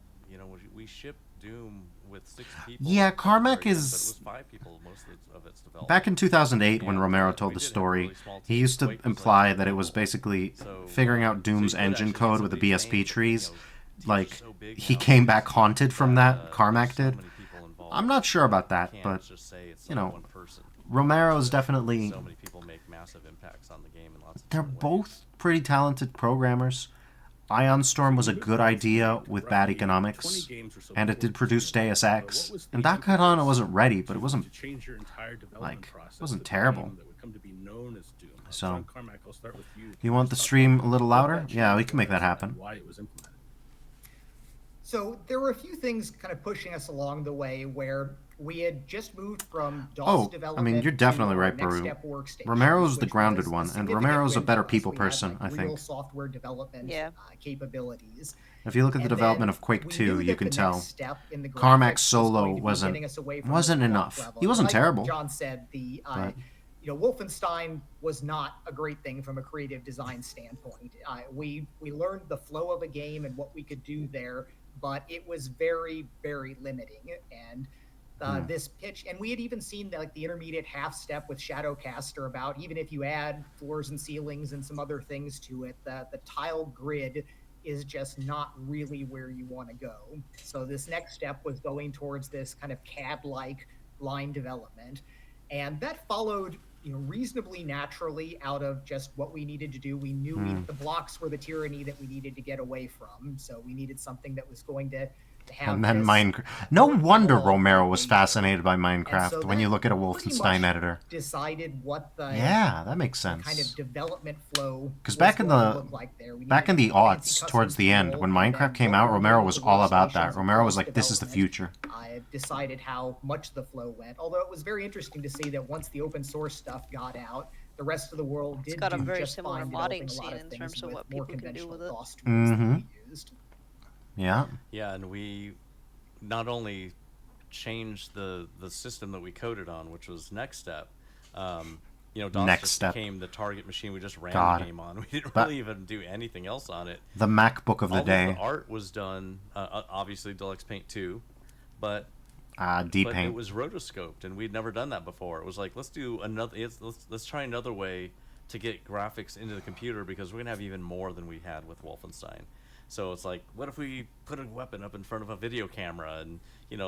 We shipped Doom with 6 people. Yeah, at the Carmack very end, is- but it was 5 people most of its development. Back in 2008, when And, Romero we told the did have a story, really small he team. used to Quake was, like, imply 10 that it was people. basically So, figuring out so Doom's you could engine actually get code with the somebody's BSP name, but, trees. teams are Like, so big he nowadays came back haunted from that, there's Carmack so did. many people involved. I'm not sure about You that, can't but just say it's you like know, one person. Romero's definitely... So many people make massive impacts on the game in lots of They're different ways. both pretty talented programmers. Ion Storm was a good idea with bad economics, and it did produce Deus Ex. And that Katana wasn't ready, but it wasn't to change your entire development like, process wasn't of the terrible. game that would come to be known as Doom. So, John Carmack, I'll start with you. you want the Just talk stream about a little what louder? that Yeah, we change can make that was and happen. Why it was implemented. So there were a few things kind of pushing us along the way where we had just moved from DOS Oh, I development. mean, you're definitely to our right, Next Baru. Step workstation, Romero's the which grounded was a one, and significant Romero's a win better for us. people We had, person, like, I real think. software development Yeah. capabilities. If you look at the And development then of Quake we 2, knew you that can the tell next step in the Carmack's graphics solo was going to be wasn't- getting us away from wasn't the co-op enough. level. He wasn't Like terrible. John said, But- Wolfenstein was not a great thing from a creative design standpoint. We learned the flow of a game and what we could do there, but it was very, very limiting. And this pitch, and we had even seen the intermediate half step with Shadowcaster about even if you add floors and ceilings and some other things to it, the tile grid is just not really where you want to go. So this next step was going towards this kind of CAD-like line development, and that followed reasonably naturally out of just what we needed to do. We knew the blocks were the tyranny that we needed to get away from, so we needed something that was going to have And then this Minecraft. No wonder overall Romero was nature. fascinated by And Minecraft so when you that look at a pretty Wolfenstein much editor. decided what the Yeah, that makes kind of sense. development flow 'Cause was back in going to the- look like there. We Back in needed the fancy aughts, towards custom the end, tools, when and Minecraft then came what out, we Romero did was with all about workstations that. and Romero was cross like, this is the development, future. I decided how much the flow went. Although it was very interesting to see that once the open source stuff got out, the rest of the world did got a do very just similar fine modding developing a lot scene of in things terms of with what more people can do conventional with it. DOS tools that Mhm. we used. Yeah. Yeah, and we not only changed the system that we coded on, which was Next Step. DOS Next just Step. became the target machine we just ran God. the game on. We didn't But- really even do anything else on it. The MacBook of the All day. of the art was done, obviously Deluxe Paint 2, but D but it paint. was rotoscoped, and we'd never done that before. It was like, let's do another. Let's try another way to get graphics into the computer, because we're gonna have even more than we had with Wolfenstein. So it's like, what if we put a weapon up in front of a video camera, and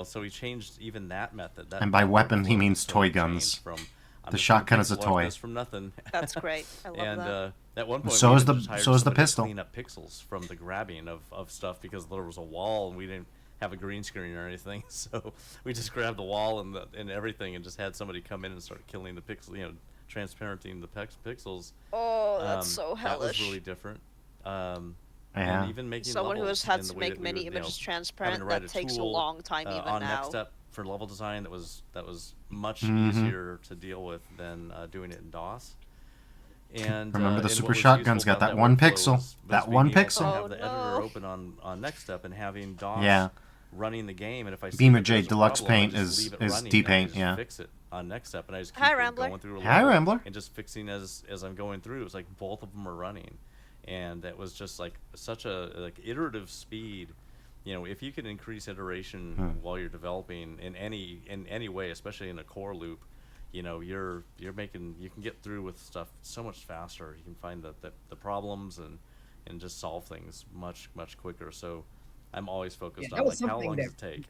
so we changed even that method. And by that weapon, he workflow means totally toy guns. changed From I'm The just gonna shotgun is a pixel art toy. this from nothing. That's great. I love And that. at one point, So we is even the- just hired so is the somebody to pistol. clean up pixels from the grabbing of stuff, because there was a wall and we didn't have a green screen or anything. So we just grabbed the wall and everything, and just had somebody come in and start killing the pixel, transparenting the pixels. Oh, that's so That was hellish. really different. Yeah. And even making Someone who levels has had in the to way make that we many would, images having transparent, to write that a takes a tool, long time even on now. Next Step for level design that was much Mm-hmm. easier to deal with than doing it in DOS. And Remember the and super what was shotgun's useful got about that one workflow pixel. was That being one able to pixel. have the editor no. open on Next Step and having DOS Yeah. running the game, and if I see Beamer that J there's a Deluxe problem, I Paint just is- leave it is running, D-Paint, and I just yeah. fix it on Next Step, and I just keep Hi, Rambler. going through a Hi, level Rambler. and just fixing as I'm going through. It was like both of them are running, and that was just like such a iterative speed. If you can increase iteration while you're developing in any way, especially in a core loop, you're making, you can get through with stuff so much faster. You can find the problems and just solve things much quicker. So I'm always focused Yeah, that on was like, how something long that- does it take?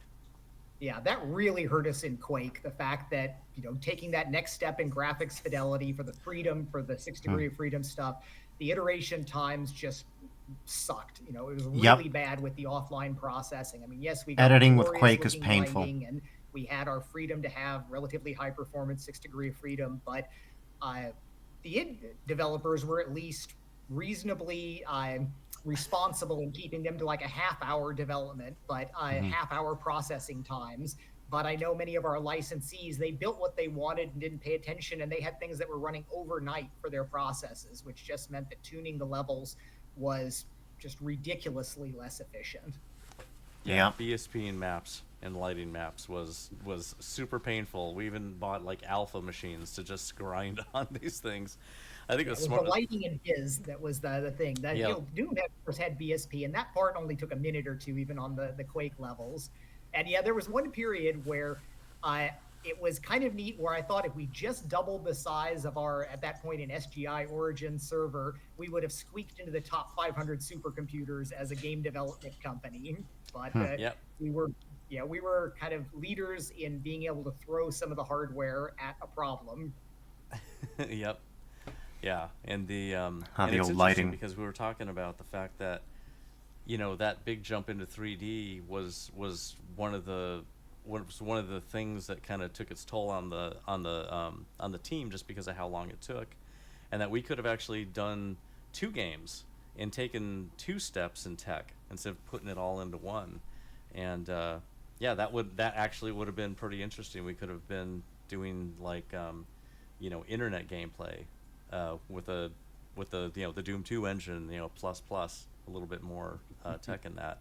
Yeah, that really hurt us in Quake. The fact that, taking that next step in graphics fidelity for the freedom, for the 6th degree of freedom stuff, the iteration times just sucked. It was Yep. really bad with the offline processing. I mean, yes, we got Editing with glorious Quake is looking painful. lighting, and we had our freedom to have relatively high performance 6th degree of freedom, but the developers were at least reasonably responsible in keeping them to like a half-hour development, but half-hour processing times. But I know many of our licensees, they built what they wanted and didn't pay attention, and they had things that were running overnight for their processes, which just meant that tuning the levels was just ridiculously less efficient. Yeah. BSP and maps and lighting maps was super painful. We even bought like alpha machines to just grind on these things. I think It it was was smart. the lighting and biz that was the thing. That Yeah. Doom of course had BSP, and that part only took a minute or two, even on the Quake levels. And yeah, there was one period where it was kind of neat, where I thought if we just doubled the size of our, at that point, an SGI Origin server, we would have squeaked into the top 500 supercomputers as a game development company. But Yep. we were kind of leaders in being able to throw some of the hardware at a problem. Yep. Yeah, and the and old it's interesting lighting. because we were talking about the fact that that big jump into 3D was one of the things that kind of took its toll on the team, just because of how long it took, and that we could have actually done 2 games and taken 2 steps in tech instead of putting it all into one. And that actually would have been pretty interesting. We could have been doing like internet gameplay with the the Doom 2 engine, plus a little bit more tech in that,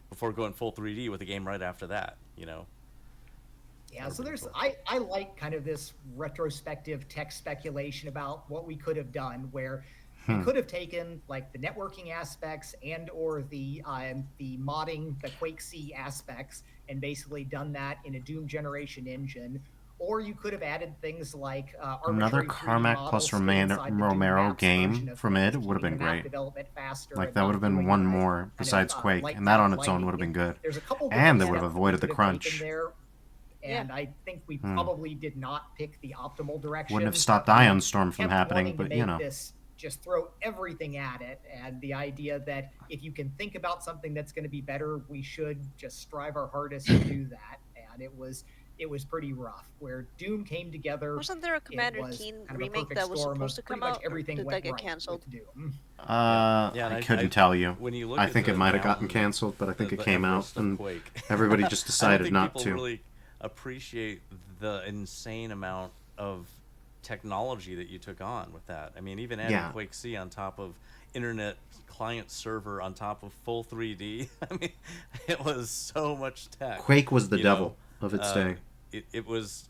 before going full 3D with the game right after that. Yeah, so I like kind of this retrospective tech speculation about what we could have done, where we could have taken like the networking aspects and or the modding, the Quake C aspects, and basically done that in a Doom generation engine. Or you could have added things like Another arbitrary 3D Carmack models plus stay inside the Doom Romero Maps version game of from things, it would have keeping been the map great. development faster, Like and that would not have been doing one the more kind of, besides Quake, light and that on tap its own lighting. would have been good. There's a couple And different they would have steps avoided we the could have taken crunch. there, and I think we probably did not pick the optimal direction. Wouldn't have stopped We Ion Storm from kept happening, wanting to but make this just throw everything at it, and the idea that if you can think about something that's going to be better, we should just strive our hardest to do that. And it was pretty rough. Where Doom came together, Wasn't there a it Commander was Keen kind of a remake perfect that was storm supposed of to come pretty much out, or everything did went that get right canceled? with Doom. Yeah, and I couldn't tell you. When you look I at think the it might have gotten mountain, canceled, but I think it the came out, Everest of and Quake. everybody just I decided don't think not people to. really appreciate the insane amount of technology that you took on with that. I mean, even adding Yeah. Quake C on top of internet client server on top of full 3D. I mean, it was so much tech. Quake was the you devil know? of its day. It was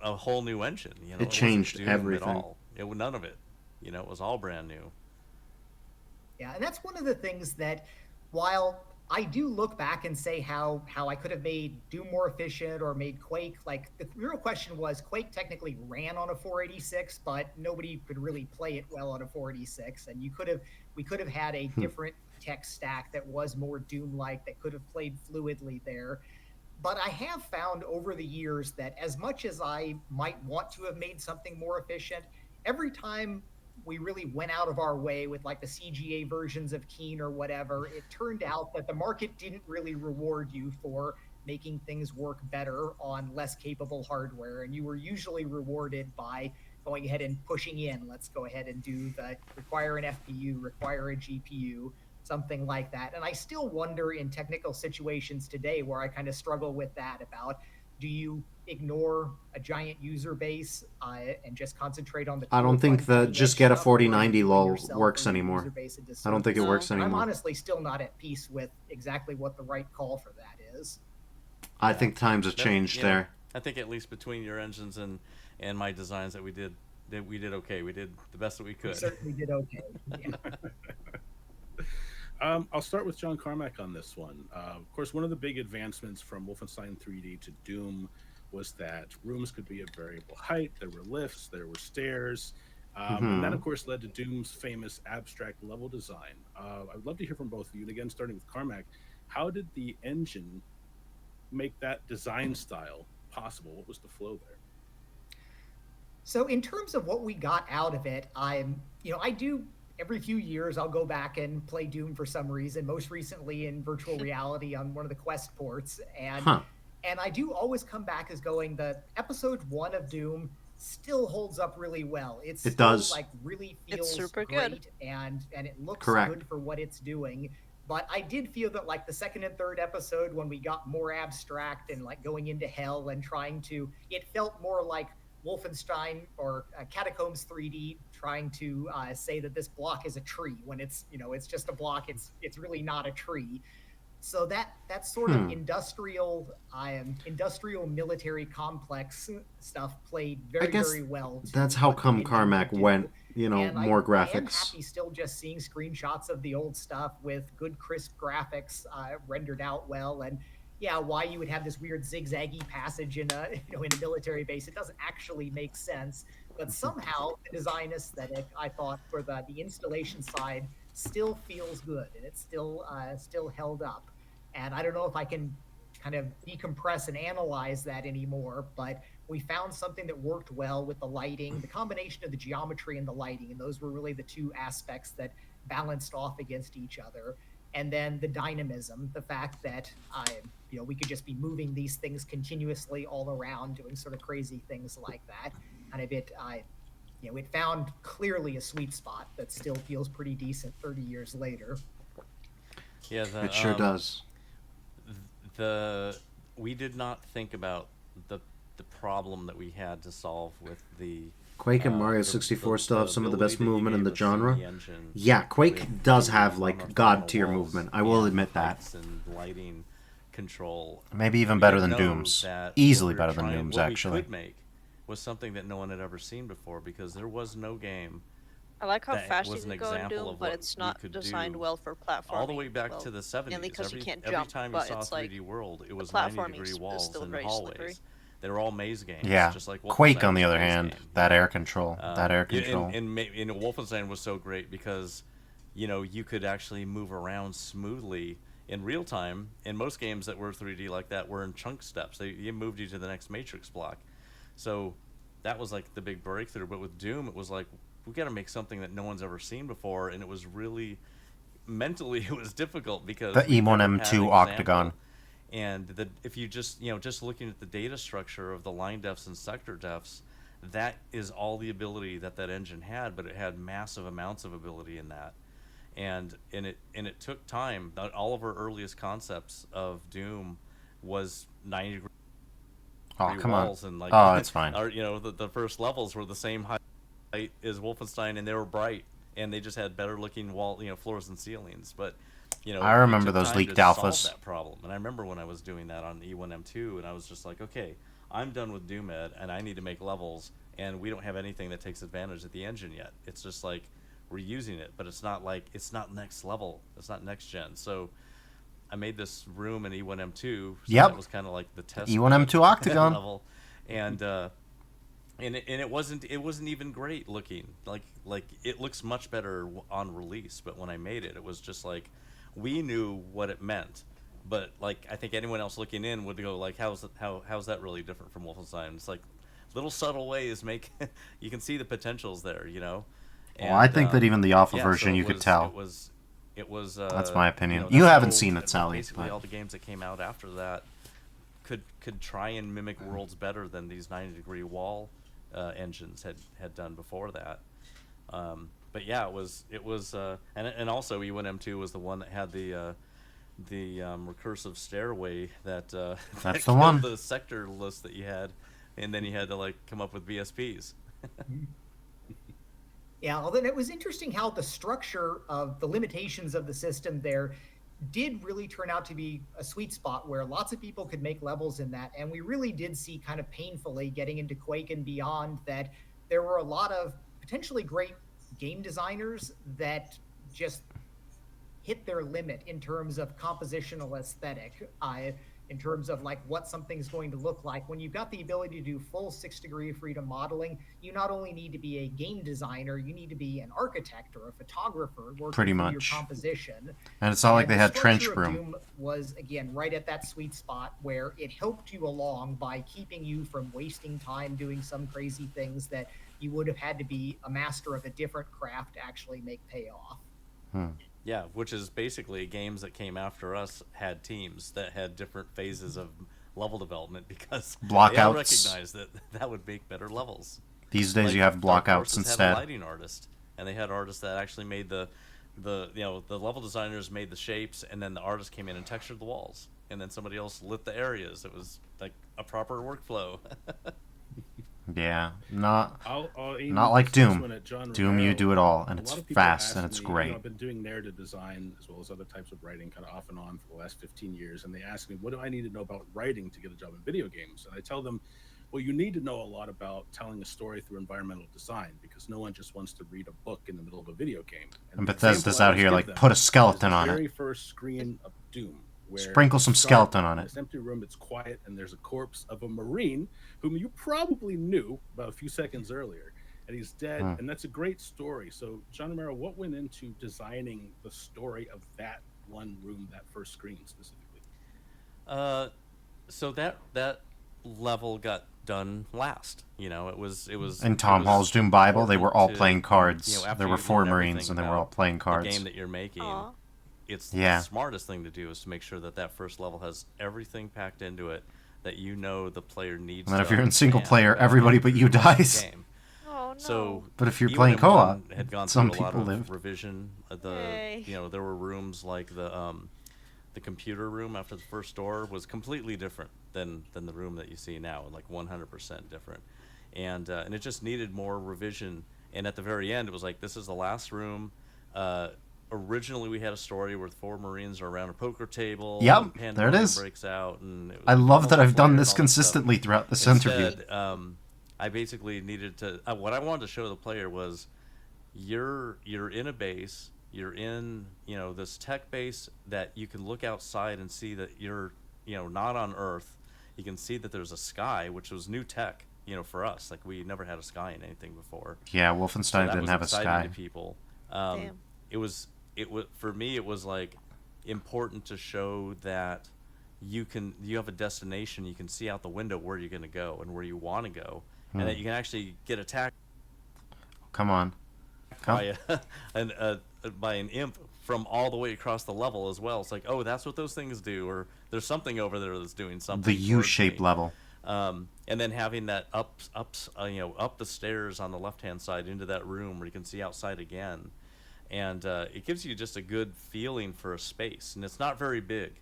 a whole new engine. It wasn't changed Doom everything. At all. None of it. It was all brand new. Yeah, and that's one of the things that, while I do look back and say how I could have made Doom more efficient or made Quake, like the real question was Quake technically ran on a 486, but nobody could really play it well on a 486, and we could have had a different tech stack that was more Doom like, that could have played fluidly there. But I have found over the years that as much as I might want to have made something more efficient, every time we really went out of our way with like the CGA versions of Keen or whatever, it turned out that the market didn't really reward you for making things work better on less capable hardware. And you were usually rewarded by going ahead and pushing in. Let's go ahead and do the require an FPU, require a GPU, something like that. And I still wonder in technical situations today where I kind of struggle with that about, do you ignore a giant user base and just concentrate on the I don't think the just get a stuff, or are you 4090 doing lol yourself works or your anymore. user base a I don't think it No. works I'm anymore. honestly still not at peace with exactly what the right call for that is. I think times have changed there. I think at least between your engines and my designs that we did okay. We did the best that we We could. certainly did okay. Yeah. I'll start with John Carmack on this one. Of course, one of the big advancements from Wolfenstein 3D to Doom was that rooms could be of variable height. There were lifts, there were stairs. And that, of course, led to Doom's famous abstract level design. I'd love to hear from both of you. And again, starting with Carmack, how did the engine make that design style possible? What was the flow there? So in terms of what we got out of it, I do every few years I'll go back and play Doom for some reason, most recently in virtual reality on one of the Quest ports. And I do always come back as going, the episode 1 of Doom still holds up really well. It still does. like really feels super great good. and it looks Correct. good for what it's doing. But I did feel that like the second and third episode, when we got more abstract and like going into hell and trying to, it felt more like Wolfenstein or Catacombs 3D trying to say that this block is a tree when it's just a block. It's really not a tree. So that sort of industrial military complex stuff played very, guess very well. That's how what the come engine Carmack could do. went, And more I am graphics. happy still just seeing screenshots of the old stuff with good crisp graphics rendered out well. And yeah, why you would have this weird zigzaggy passage in a in a military base, it doesn't actually make sense. But somehow the design aesthetic, I thought, for the installation side still feels good, and it's still held up. And I don't know if I can kind of decompress and analyze that anymore, but we found something that worked well with the lighting, the combination of the geometry and the lighting, and those were really the two aspects that balanced off against each other. And then the dynamism, the fact that we could just be moving these things continuously all around, doing sort of crazy things like that. Kind of it found clearly a sweet spot that still feels pretty decent 30 years later. Yeah, It sure does. We did not think about the problem that we had to solve with the Quake and Mario 64 still have some of the best ability that you movement in the gave us genre. engine Yeah, Quake with does the have like armor god on the tier walls movement. I will and admit that. heights and lighting control. Maybe even We better didn't than know Doom's. that Easily what we were better than trying- Doom's, what actually. we could make was something that no one had ever seen before, because there was no game I like how that fast you was an can go in example Doom, of but what it's we not could designed do well for platforming. all the way back well, to the 70s. mainly 'cause you can't every jump, time you but saw it's 3D like World, it was platforming 90-degree is walls still and very hallways. slippery. They were all maze games. Yeah. Just like Quake, Wolfenstein on the was a other maze hand, game. that air control. And Wolfenstein was so great because, you could actually move around smoothly in real time. And most games that were 3D like that were in chunk steps. They moved you to the next matrix block. So that was like the big breakthrough. But with Doom, it was like, we got to make something that no one's ever seen before. And it was really, mentally, it was difficult because The we never E1M2 had an octagon. example. And if you just looking at the data structure of the line defs and sector defs, that is all the ability that engine had, but it had massive amounts of ability in that. And it took time. All of our earliest concepts of Doom was 90-degree walls, and like, it's fine. The first levels were the same height as Wolfenstein, and they were bright, and they just had better looking floors and ceilings. But I remember it took those time leaked to solve alphas. that problem. And I remember when I was doing that on E1M2, and I was just like, okay, I'm done with Doom Ed, and I need to make levels, and we don't have anything that takes advantage of the engine yet. It's just like we're using it, but it's not next level. It's not next gen. So this room in E1M2. So Yep. that was kind of like the test E1M2 Octagon. level, and it wasn't even great looking. Like it looks much better on release, but when I made it, it was just like we knew what it meant. But like I think anyone else looking in would go like, how's that really different from Wolfenstein? It's like little subtle ways make you can see the potentials there, you know. Well, I think that even the alpha yeah, version so you could tell. It was. That's my opinion. You, know, You that's haven't how seen it, Sally. Basically, But... all the games that came out after that could try and mimic worlds better than these 90-degree wall engines had done before that. But yeah, it was and also E1M2 was the one that had the recursive stairway that That's that the one. killed the sector list that you had, and then you had to like come up with BSPs. Yeah, although it was interesting how the structure of the limitations of the system there did really turn out to be a sweet spot where lots of people could make levels in that. And we really did see kind of painfully getting into Quake and beyond that there were a lot of potentially great game designers that just hit their limit in terms of compositional aesthetic. In terms of like what something's going to look like. When you've got the ability to do full 6-degree freedom modeling, you not only need to be a game designer, you need to be an architect or a photographer working Pretty through your much. composition. And it's not like they the had trench structure of broom. Doom was again right at that sweet spot where it helped you along by keeping you from wasting time doing some crazy things that you would have had to be a master of a different craft to actually make pay off. Yeah, which is basically games that came after us had teams that had different phases of level development because they all Blockouts. recognized that would make better levels. These days Like, you have Dark blockouts Forces had a instead. lighting artist, and they had artists that actually made the level designers made the shapes, and then the artist came in and textured the walls, and then somebody else lit the areas. It was like a proper workflow. Yeah, not even like this Doom. one at John Doom, you Romero, do it all, and a it's lot of people fast ask and it's me, great. I've been doing narrative design as well as other types of writing kind of off and on for the last 15 years, and they ask me, what do I need to know about writing to get a job in video games? And I tell them, well, you need to know a lot about telling a story through environmental design because no one just wants to read a book in the middle of a video game. And the Bethesda's example I out always here give like, them put a is skeleton the on very it. first screen of Doom. Where Sprinkle some you start skeleton on in it. this empty room, it's quiet, and there's a corpse of a Marine whom you probably knew about a few seconds earlier, and he's dead, and that's a great story. So, John Romero, what went into designing the story of that one room, that first screen specifically? So that level got done last. You know, it was. In Tom it was Hall's Doom Bible, they were all important to, playing cards. you know, after There were you've 4 learned Marines, everything and they were about all playing cards. the game that you're making. Aw. It's Yeah. the smartest thing to do is to make sure that that first level has everything packed into it that you know the player needs. And then to if you're in single understand player, about everybody but you the dies. game. Oh no. So, But if you're even playing when co-op, had gone some through a lot people of live. revision. Yay. You know, there were rooms like the computer room after the first door was completely different than the room that you see now, like 100% different, and it just needed more revision. And at the very end, it was like, this is the last room. Originally, we had a story where 4 Marines are around a poker table. Yep, and there it pandemonium is. breaks out, and it was I love that I've done multiplayer this and all that stuff. consistently throughout this interview. Instead, I basically needed to. What I wanted to show the player was, you're in a base. You're in this tech base that you can look outside and see that you're not on Earth. You can see that there's a sky, which was new tech for us. Like, we never had a sky in anything before. Yeah, So Wolfenstein that didn't was have a exciting sky. to people. Damn. It was for me. It was like important to show that you have a destination. You can see out the window where you're going to go and where you want to go, and that you can actually get attacked Come on. by by an imp from all the way across the level as well. It's like, oh, that's what those things do, or there's something over there that's doing something. The towards U-shaped me. level. And then having that up the stairs on the left-hand side into that room where you can see outside again, and it gives you just a good feeling for a space. And it's not very big,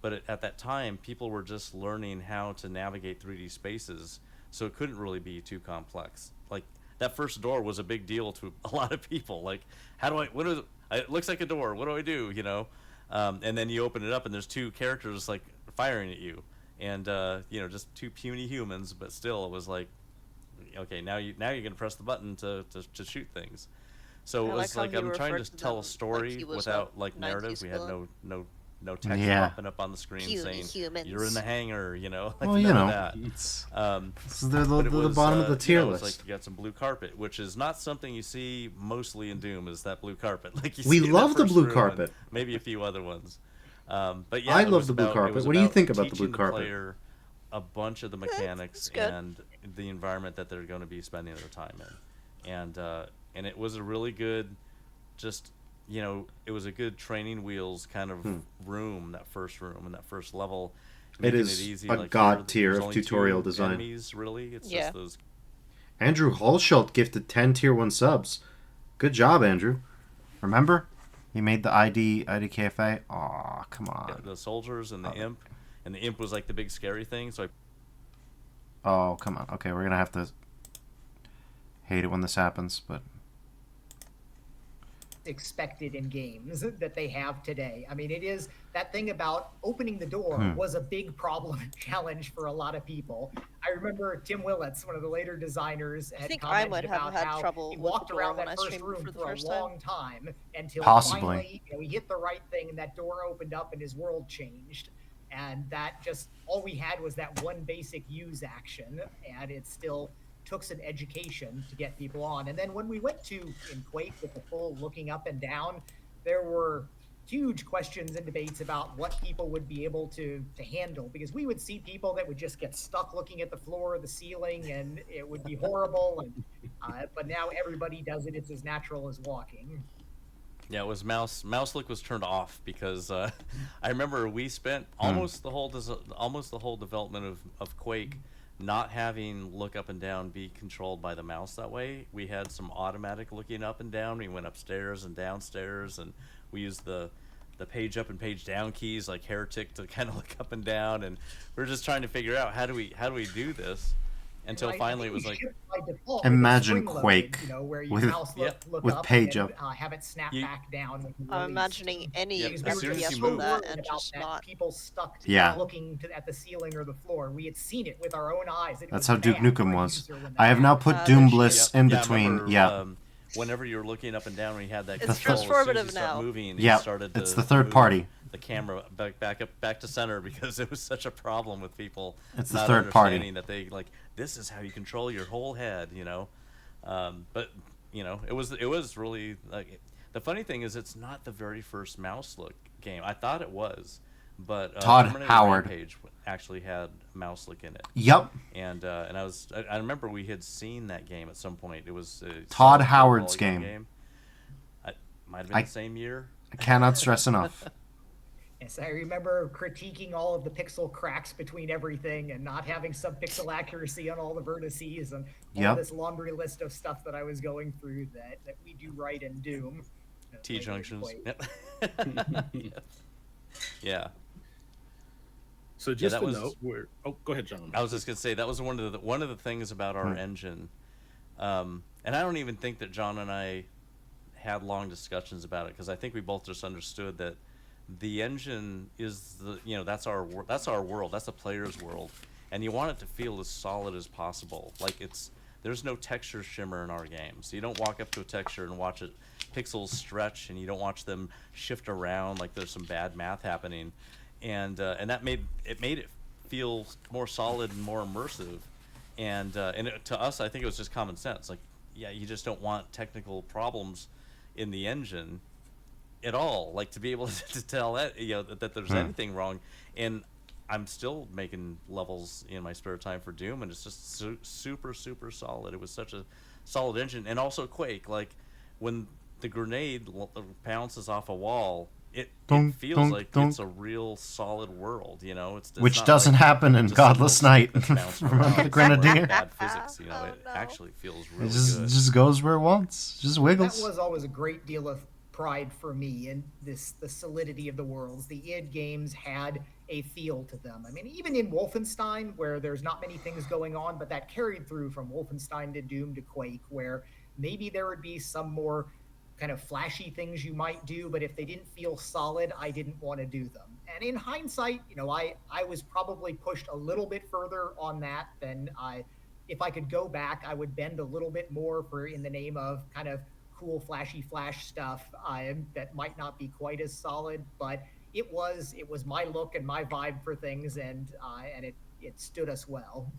but at that time, people were just learning how to navigate 3D spaces, so it couldn't really be too complex. Like, that first door was a big deal to a lot of people. Like, it looks like a door. What do I do? And then you open it up, and there's 2 characters like firing at you. And just 2 puny humans, but still, it was like, okay, now you're gonna press the button to shoot things. So I it was like like how he I'm trying referred to to tell them a story like he was without a like narrative. 90s We had villain. no No text Yeah. popping up on the screen Puny saying humans. you're in the hangar, you know, like Well, none you know, of that. it's Um, they're but it the was, bottom of the you tier know, it was list. like you got some blue carpet, which is not something you see mostly in Doom. Is that blue carpet? Like you We see in love that the first blue room carpet. and maybe a few other ones. But yeah, I it love was the blue about- it carpet. was What do you about think about the teaching blue carpet? player a bunch of the mechanics it's good. and the environment that they're going to be spending their time in, and it was a really good, just it was a good training wheels kind of room, that first room and that first level. It making is easy. a Like, god tier there's of only tutorial two design. Enemies, really, it's Yeah. just those. Andrew Holschult gifted 10 tier 1 subs. Good job, Andrew. Remember? He made the IDKFA. Aw, come on. The soldiers and the imp, and the imp was like the big scary thing. So Oh, come on. Okay, we're going to have to hate it when this happens, but expected in games that they have today. I mean, it is that thing about opening the door was a big problem and challenge for a lot of people. I remember Tim Willits, one of the later designers, had think I commented might have about had how trouble he with the walked door around when that I first streamed room for the for a first time. long time until Possibly. finally he hit the right thing and that door opened up and his world changed. And that just, all we had was that one basic use action, and it still took some education to get people on. And then when we went to in Quake with the full looking up and down, there were huge questions and debates about what people would be able to handle, because we would see people that would just get stuck looking at the floor or the ceiling and it would be horrible. And but now everybody does it. It's as natural as walking. yeah, it was mouse look was turned off because I remember we spent almost the whole development of Quake not having look up and down be controlled by the mouse that way. We had some automatic looking up and down. We went upstairs and downstairs, and we used the page up and page down keys like Heretic to kind of look up and down, and we were just trying to figure out how do we do this until And I finally it think was we like, shipped by default with it Imagine spring-loaded, Quake where you with- mouse look with up page and up. then, have it snap You- back down when you I'm released. imagining any Yeah, Because as soon as FPS you from move- that worried and about just that not. people stuck Yeah. looking at the ceiling or the floor. We had seen it with our own eyes. It that's was how Duke bad for Nukem a was. user when I that have now happened. put Doom there's- Bliss Yep. in Yeah, I between. remember, Yeah. Whenever you're looking up and down, when you had that It's control, as soon as you transformative start now. moving, Yeah, you started it's to the third move party. the camera back to center because it was such a problem with people. It's the not third party. understanding that they like this is how you control your whole head, but it was really like the funny thing is it's not the very first mouse look game. I thought it was, but Todd Terminator Howard. Rampage actually had mouse look in it. Yep. And I remember we had seen that game at some point. It was a Todd solid Howard's polygon game. It might have been the same year. I cannot stress enough. Yes, I remember critiquing all of the pixel cracks between everything and not having sub-pixel accuracy on all the vertices and all Yep. this laundry list of stuff that I was going through that we do right in Doom. T Later in junctions. Quake. Yep. Yeah. So just that to was- note, go ahead, John. I was just gonna say that was one of the things about our engine, and I don't even think that John and I had long discussions about it because I think we both just understood that the engine is that's our world, that's the player's world, and you want it to feel as solid as possible. Like there's no texture shimmer in our games. You don't walk up to a texture and watch it pixels stretch, and you don't watch them shift around like there's some bad math happening, and that made it feel more solid and more immersive, and to us I think it was just common sense. Like, yeah, you just don't want technical problems in the engine at all, like to be able to tell that that there's anything wrong. And I'm still making levels in my spare time for Doom, and it's just super solid. It was such a solid engine. And also Quake, like when the grenade bounces off a wall, it Dunk, feels dunk, like dunk. it's a real solid world. It's Which not doesn't like happen in just some Godless little Night. stick that's bouncing Remember around. the It's like Grenadier? bad physics. Oh, It no. actually feels It really just good. just goes where it wants. Just That wiggles. was always a great deal of pride for me in the solidity of the worlds. The id games had a feel to them. I mean, even in Wolfenstein, where there's not many things going on, but that carried through from Wolfenstein to Doom to Quake, where maybe there would be some more kind of flashy things you might do, but if they didn't feel solid, I didn't want to do them. And in hindsight, I was probably pushed a little bit further on that than if I could go back, I would bend a little bit more for in the name of kind of cool, flashy flash stuff that might not be quite as solid. But it was my look and my vibe for things, and it stood us well.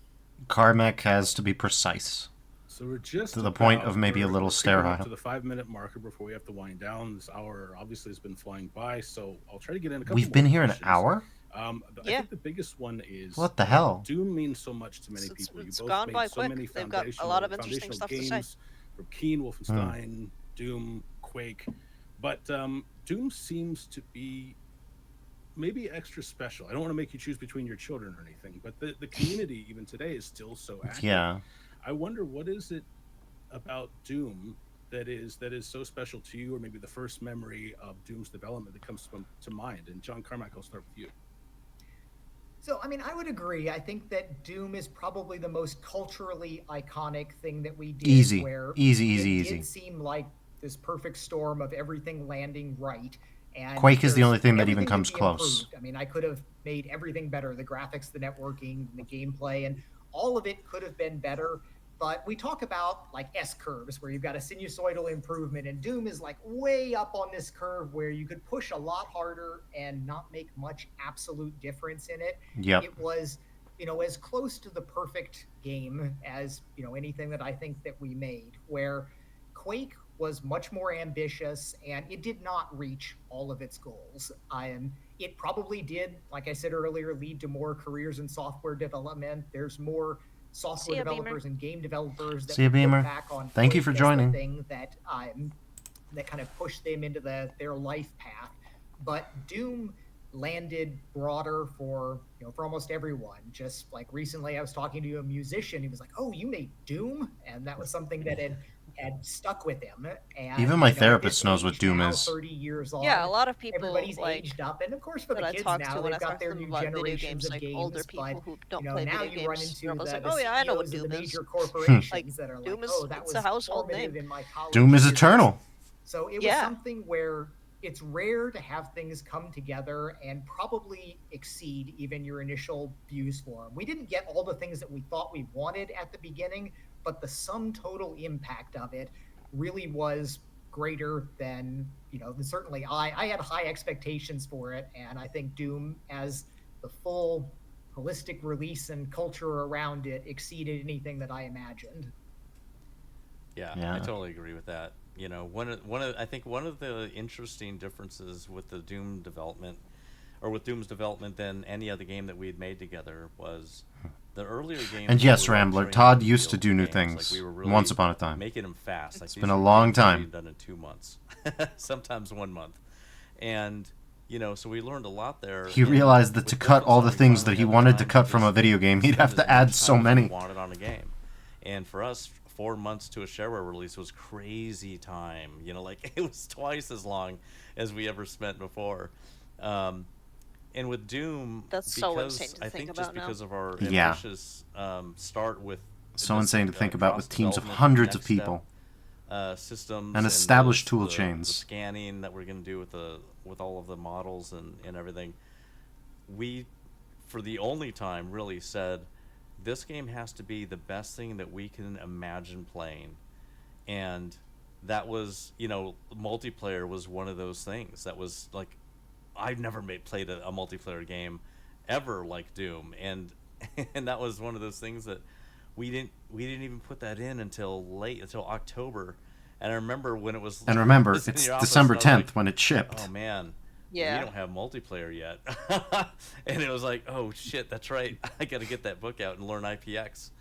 Carmack has to be precise. So we're just to the point of maybe a we're little creeping up sterile. to the 5-minute marker before we have to wind down. This hour obviously has been flying by, so I'll try to get in a couple. We've been more here an questions. hour? I think the biggest one is what the hell? Doom means so much to many people. It's you both gone made by so quick. many They've got a lot of interesting foundational stuff to games say. from Keen, Wolfenstein, Doom, Quake, but Doom seems to be maybe extra special. I don't want to make you choose between your children or anything, but the community even today is still so active. Yeah. I wonder, what is it about Doom that is so special to you, or maybe the first memory of Doom's development that comes to mind? And John Carmack, I'll start with you. So, I mean, I would agree. I think that Doom is probably the most culturally iconic thing that we did. Easy. Where Easy. It did seem like this perfect storm of everything landing right. And Quake is the only thing that even comes close. Improved. I mean, I could have made everything better. The graphics, the networking, the gameplay, and all of it could have been better. But we talk about like S-curves where you've got a sinusoidal improvement, and Doom is like way up on this curve where you could push a lot harder and not make much absolute difference in it. Yep. It was, as close to the perfect game as, anything that I think that we made, where Quake was much more ambitious and it did not reach all of its goals. It probably did, like I said earlier, lead to more careers in software development. There's more software developers and game developers that look back on. Thank you for joining. Thing that that kind of pushed them into their life path. But Doom landed broader for almost everyone. Just like recently, I was talking to a musician. He was like, "Oh, you made Doom," and that was something that had stuck with him. And even my therapist knows what Doom is. 30 years on. Yeah, a lot of people. Everybody's aged up, and of course for the kids now, they've got their new generations of games. Older people who don't play now video you run games. into like, the oh yeah, I know what CEOs of Doom the is. major corporations that are like, Doom is, "Oh, that it's was a household formative name. in my college Doom is years." eternal. So it was something where it's rare to have things come together and probably exceed even your initial views for them. We didn't get all the things that we thought we wanted at the beginning, but the sum total impact of it really was greater than, certainly I had high expectations for it. And I think Doom, as the full holistic release and culture around it, exceeded anything that I imagined. Yeah. I totally agree with that. I think one of the interesting differences with the Doom development, or with Doom's development than any other game that we had made together, was the earlier games. And yes, Rambler, Todd used to do new things once upon a time. Making them fast. It's been a long time. Done in 2 months, sometimes 1 month, and so we learned a lot there. He realized that to cut all the things that he wanted to cut from a video game, he'd have to add so many. Wanted on a game, and for us, 4 months to a shareware release was crazy time. It was twice as long as we ever spent before. And with Doom, that's so insane to think about just because now. of our ambitious start with so insane to think about with teams of hundreds of people, systems and established tool the chains, the scanning that we're going to do with all of the models and everything. We, for the only time, really said, this game has to be the best thing that we can imagine playing. And that was, multiplayer was one of those things. That was like, I've never played a multiplayer game ever like Doom. And that was one of those things that we didn't even put that in until October. And I remember when it was... And remember, it's December 10th when it shipped. Oh, man. Yeah. We don't have multiplayer yet. And it was like, oh shit, that's right. I got to get that book out and learn IPX.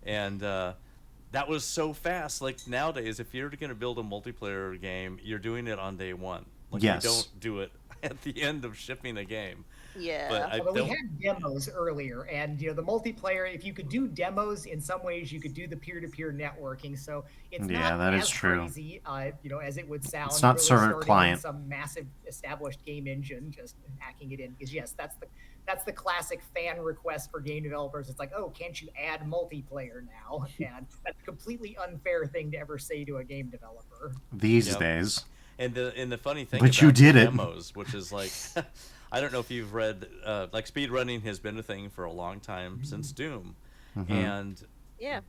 And that was so fast. Like nowadays, if you're going to build a multiplayer game, you're doing it on day one. Like you don't do it at the end of shipping a game. Yeah. But we had demos earlier, and the multiplayer, if you could do demos, in some ways you could do the peer-to-peer networking. So it's not that as is true. Crazy, as it would sound. It's not really server client. Some massive established game engine just hacking it in. Because yes, that's the classic fan request for game developers. It's like, oh, can't you add multiplayer now? And that's a completely unfair thing to ever say to a game developer these days. And the funny thing but about you did demos, which is like, I don't know if you've read, like speedrunning has been a thing for a long time since Doom, and the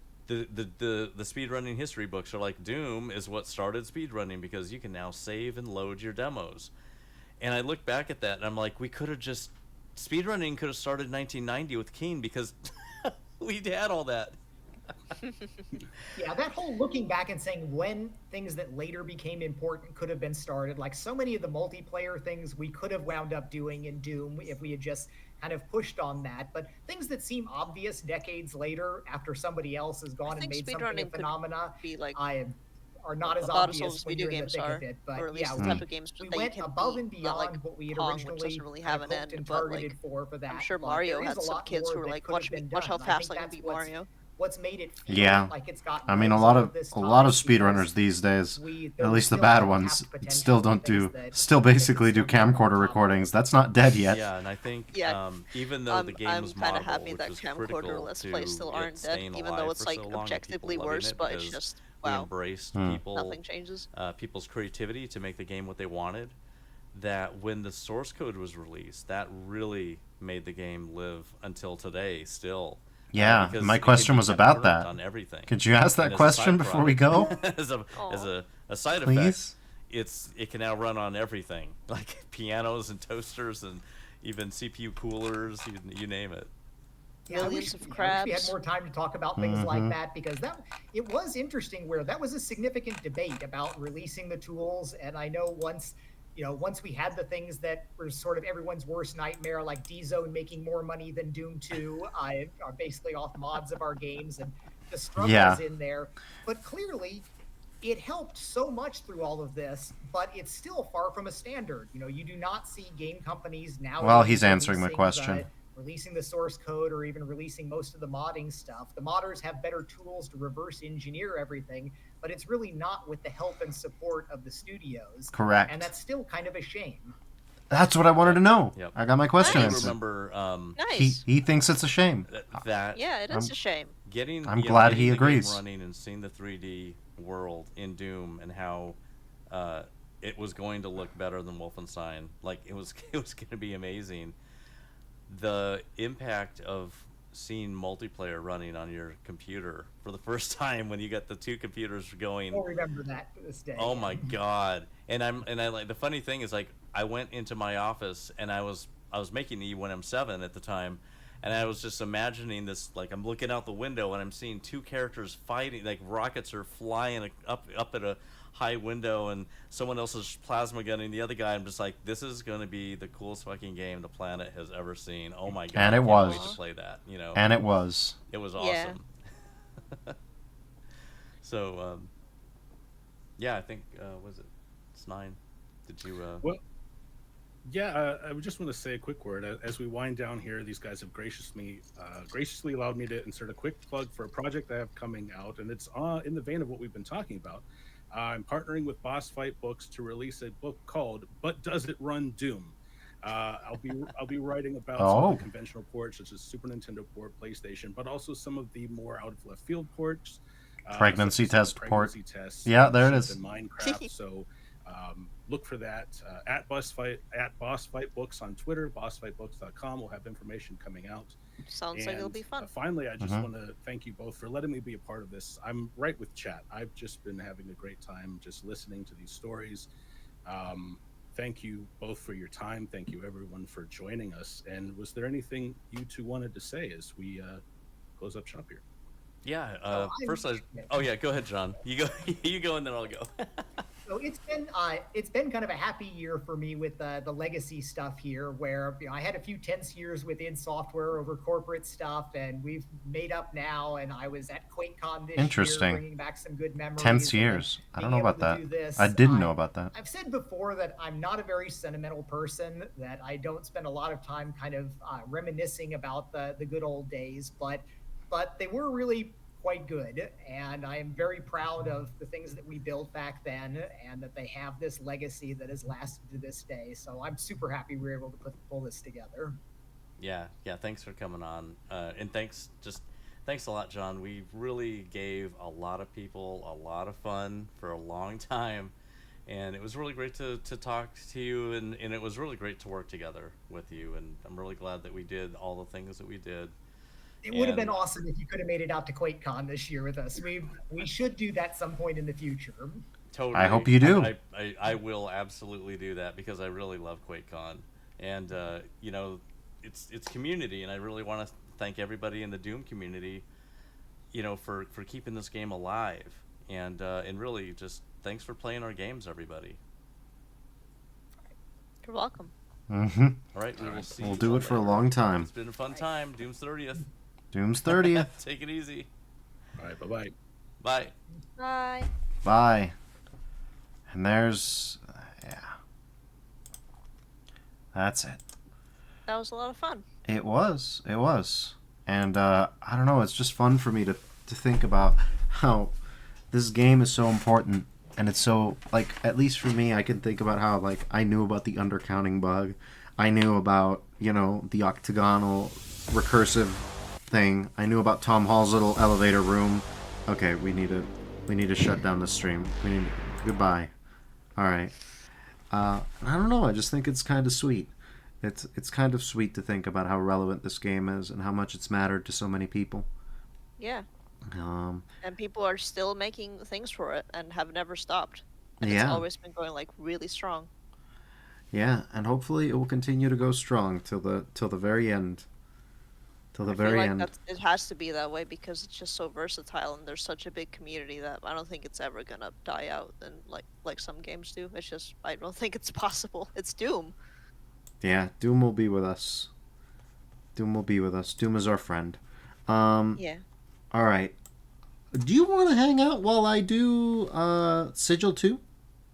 speedrunning history books are like, Doom is what started speedrunning because you can now save and load your demos, And I look back at that and I'm like, we could have just speedrunning could have started in 1990 with Keen because we'd had all that. Yeah, that whole looking back and saying when things that later became important could have been started, like so many of the multiplayer things we could have wound up doing in Doom if we had just kind of pushed on that. But things that seem obvious decades later after somebody else has gone and think made something a speedrunning could phenomena, be like are not as about as old obvious as when video you're in the games thick are, of it. But or at yeah, least the type of games we that you went can above beat, and not like beyond what we had Pong, which originally doesn't really kind have of an hoped end, and but like targeted for that. I'm sure But Mario there is had a some lot kids more who were that like, could have been watch done. how I fast think I can that's beat what's Mario. made it feel Yeah. like it's gotten I mean, a legs lot all of this a lot of time because speedrunners these days, there at was least the still bad untapped ones, potential still for don't things do, that still they could basically do still get on camcorder top of. recordings. That's not dead yet. Yeah, and I think Yeah, even though the game I'm was kind of moddable, happy which that was camcorder critical Let's to Plays still it aren't dead, staying even though alive it's for like so long and people objectively loving worse, it but it's because just we wow, embraced nothing changes. people's creativity to make the game what they wanted. That when the source code was released, that really made the game live until today still. Yeah, Because my it can question be was kept about current that. on everything. Could you ask that And as a side question before we product, go? as Aw. a side Please? effect, it can now run on everything, like pianos and toasters and even CPU coolers, you name it. Yeah, Millions of I wish we crabs. had more time to talk about things like that because it was interesting where that was a significant debate about releasing the tools. And I know once we had the things that were sort of everyone's worst nightmare, like D-Zone making more money than Doom 2, are basically off mods of our games and the struggles Yeah. in there. But clearly, it helped so much through all of this, but it's still far from a standard. You do not see game companies now. Well, he's answering my question. Releasing the source code or even releasing most of the modding stuff. The modders have better tools to reverse engineer everything, but it's really not with the help and support of the studios. Correct. And that's still kind of a shame. That's what I wanted to know. Yep. I got my question I Nice. answered. remember Nice. He thinks it's a shame. that Yeah, it is a shame. I'm glad he getting the agrees. game running and seeing the 3D world in Doom and how it was going to look better than Wolfenstein. Like it was going to be amazing. The impact of seeing multiplayer running on your computer for the first time when you got the two computers going. I'll remember that to this day. Oh my god! And I like the funny thing is like I went into my office and I was making the E1M7 at the time, and I was just imagining this, like I'm looking out the window and I'm seeing two characters fighting, like rockets are flying up at a high window and someone else is plasma gunning the other guy. I'm just like, this is going to be the coolest fucking game the planet has ever seen. Oh my god! And it I can't was. wait to play that. And it was. It was Yeah. awesome. So, yeah, I think it's 9. Did you? Well, yeah, I would just want to say a quick word as we wind down here. These guys have graciously allowed me to insert a quick plug for a project I have coming out, and it's in the vein of what we've been talking about. I'm partnering with Boss Fight Books to release a book called "But Does It Run Doom?" I'll be writing about some of the conventional ports, such as Super Nintendo port, PlayStation, but also some of the more out of left field ports. Pregnancy test port. Pregnancy tests. Yeah, there it is. In Minecraft. So look for that at Boss Fight Books on Twitter. BossFightBooks.com. We'll have information coming out. Sounds like it'll be fun. Finally, I just want to thank you both for letting me be a part of this. I'm right with chat. I've just been having a great time just listening to these stories. Thank you both for your time. Thank you everyone for joining us. And was there anything you two wanted to say as we close up shop here? Yeah. First, go ahead, John. You go. You go, and then I'll go. So it's been kind of a happy year for me with the legacy stuff here, where I had a few tense years within software over corporate stuff, and we've made up now. And I was at QuakeCon this Interesting. year, bringing back some good memories. Tense years. I don't know being about able that. to do this. I didn't know about that. I've said before that I'm not a very sentimental person, that I don't spend a lot of time kind of reminiscing about the good old days, but they were really quite good, and I am very proud of the things that we built back then, and that they have this legacy that has lasted to this day. So I'm super happy we were able to pull this together. Yeah. Thanks for coming on, and thanks a lot, John. We really gave a lot of people a lot of fun for a long time, and it was really great to talk to you, and it was really great to work together with you. And I'm really glad that we did all the things that we did. It would have been awesome if you could have made it out to QuakeCon this year with us. We should do that some point in the future. Totally. I hope you do. I will absolutely do that because I really love QuakeCon, and you know, it's community, and I really want to thank everybody in the Doom community, you know, for keeping this game alive, and really just thanks for playing our games, everybody. You're welcome. Mm-hmm. All right, we will see. We'll you do it for a Sunday. long time. It's been a fun time. Doom's 30th. Doom's 30th. Take it easy. All right, bye-bye. Bye. Bye. Bye. And there's... yeah. That's it. That was a lot of fun. It was. It was. And I don't know, it's just fun for me to think about how this game is so important. And it's so, like, at least for me, I can think about how, like, I knew about the undercounting bug. I knew about, you know, the octagonal recursive thing. I knew about Tom Hall's little elevator room. Okay, we need to shut down the stream. Goodbye. All right. I don't know. I just think it's kind of sweet. It's kind of sweet to think about how relevant this game is and how much it's mattered to so many people. Yeah. Um, And people are still making things for it and have never stopped. And Yeah. it's always been going like really strong. yeah, and hopefully it will continue to go strong till the very end. Till the I feel very like end. it has to be that way because it's just so versatile and there's such a big community that I don't think it's ever gonna die out and like some games do. It's just I don't think it's possible. It's Doom. Yeah, Doom will be with us. Doom will be with us. Doom is our friend. Yeah. All right. Do you want to hang out while I do Sigil 2?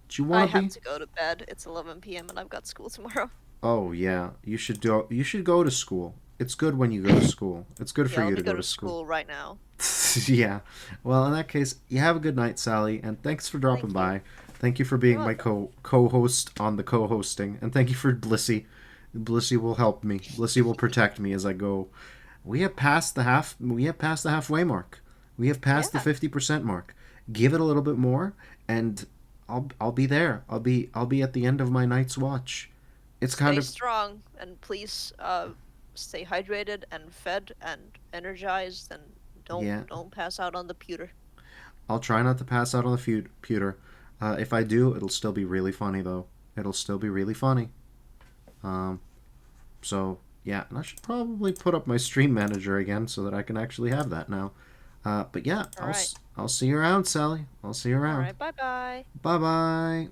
Do you I want to have be? to go to bed. It's 11 p.m. and I've got school tomorrow. Oh yeah, you should go to school. It's good when you go to school. It's good for Yeah, you let to me go go to to school. school right now. Yeah. Well, in that case, you have a good night, Sally, and thanks for dropping Thank you. by. Thank you for being You're my co-host on the co-hosting, and thank you for Blissy. Blissy will help me. Blissy will protect me as I go. We have passed the halfway mark. We have passed the Yeah. 50% mark. Give it a little bit more, and I'll be there. I'll be at the end of my night's watch. It's kind Stay of strong and please stay hydrated and fed and energized and Yeah. don't pass out on the pewter. I'll try not to pass out on the pewter. If I do, it'll still be really funny though. It'll still be really funny. So yeah, and I should probably put up my stream manager again so that I can actually have that now. But yeah, All right. I'll see you around, Sally. I'll see you All around. right, bye bye. Bye bye.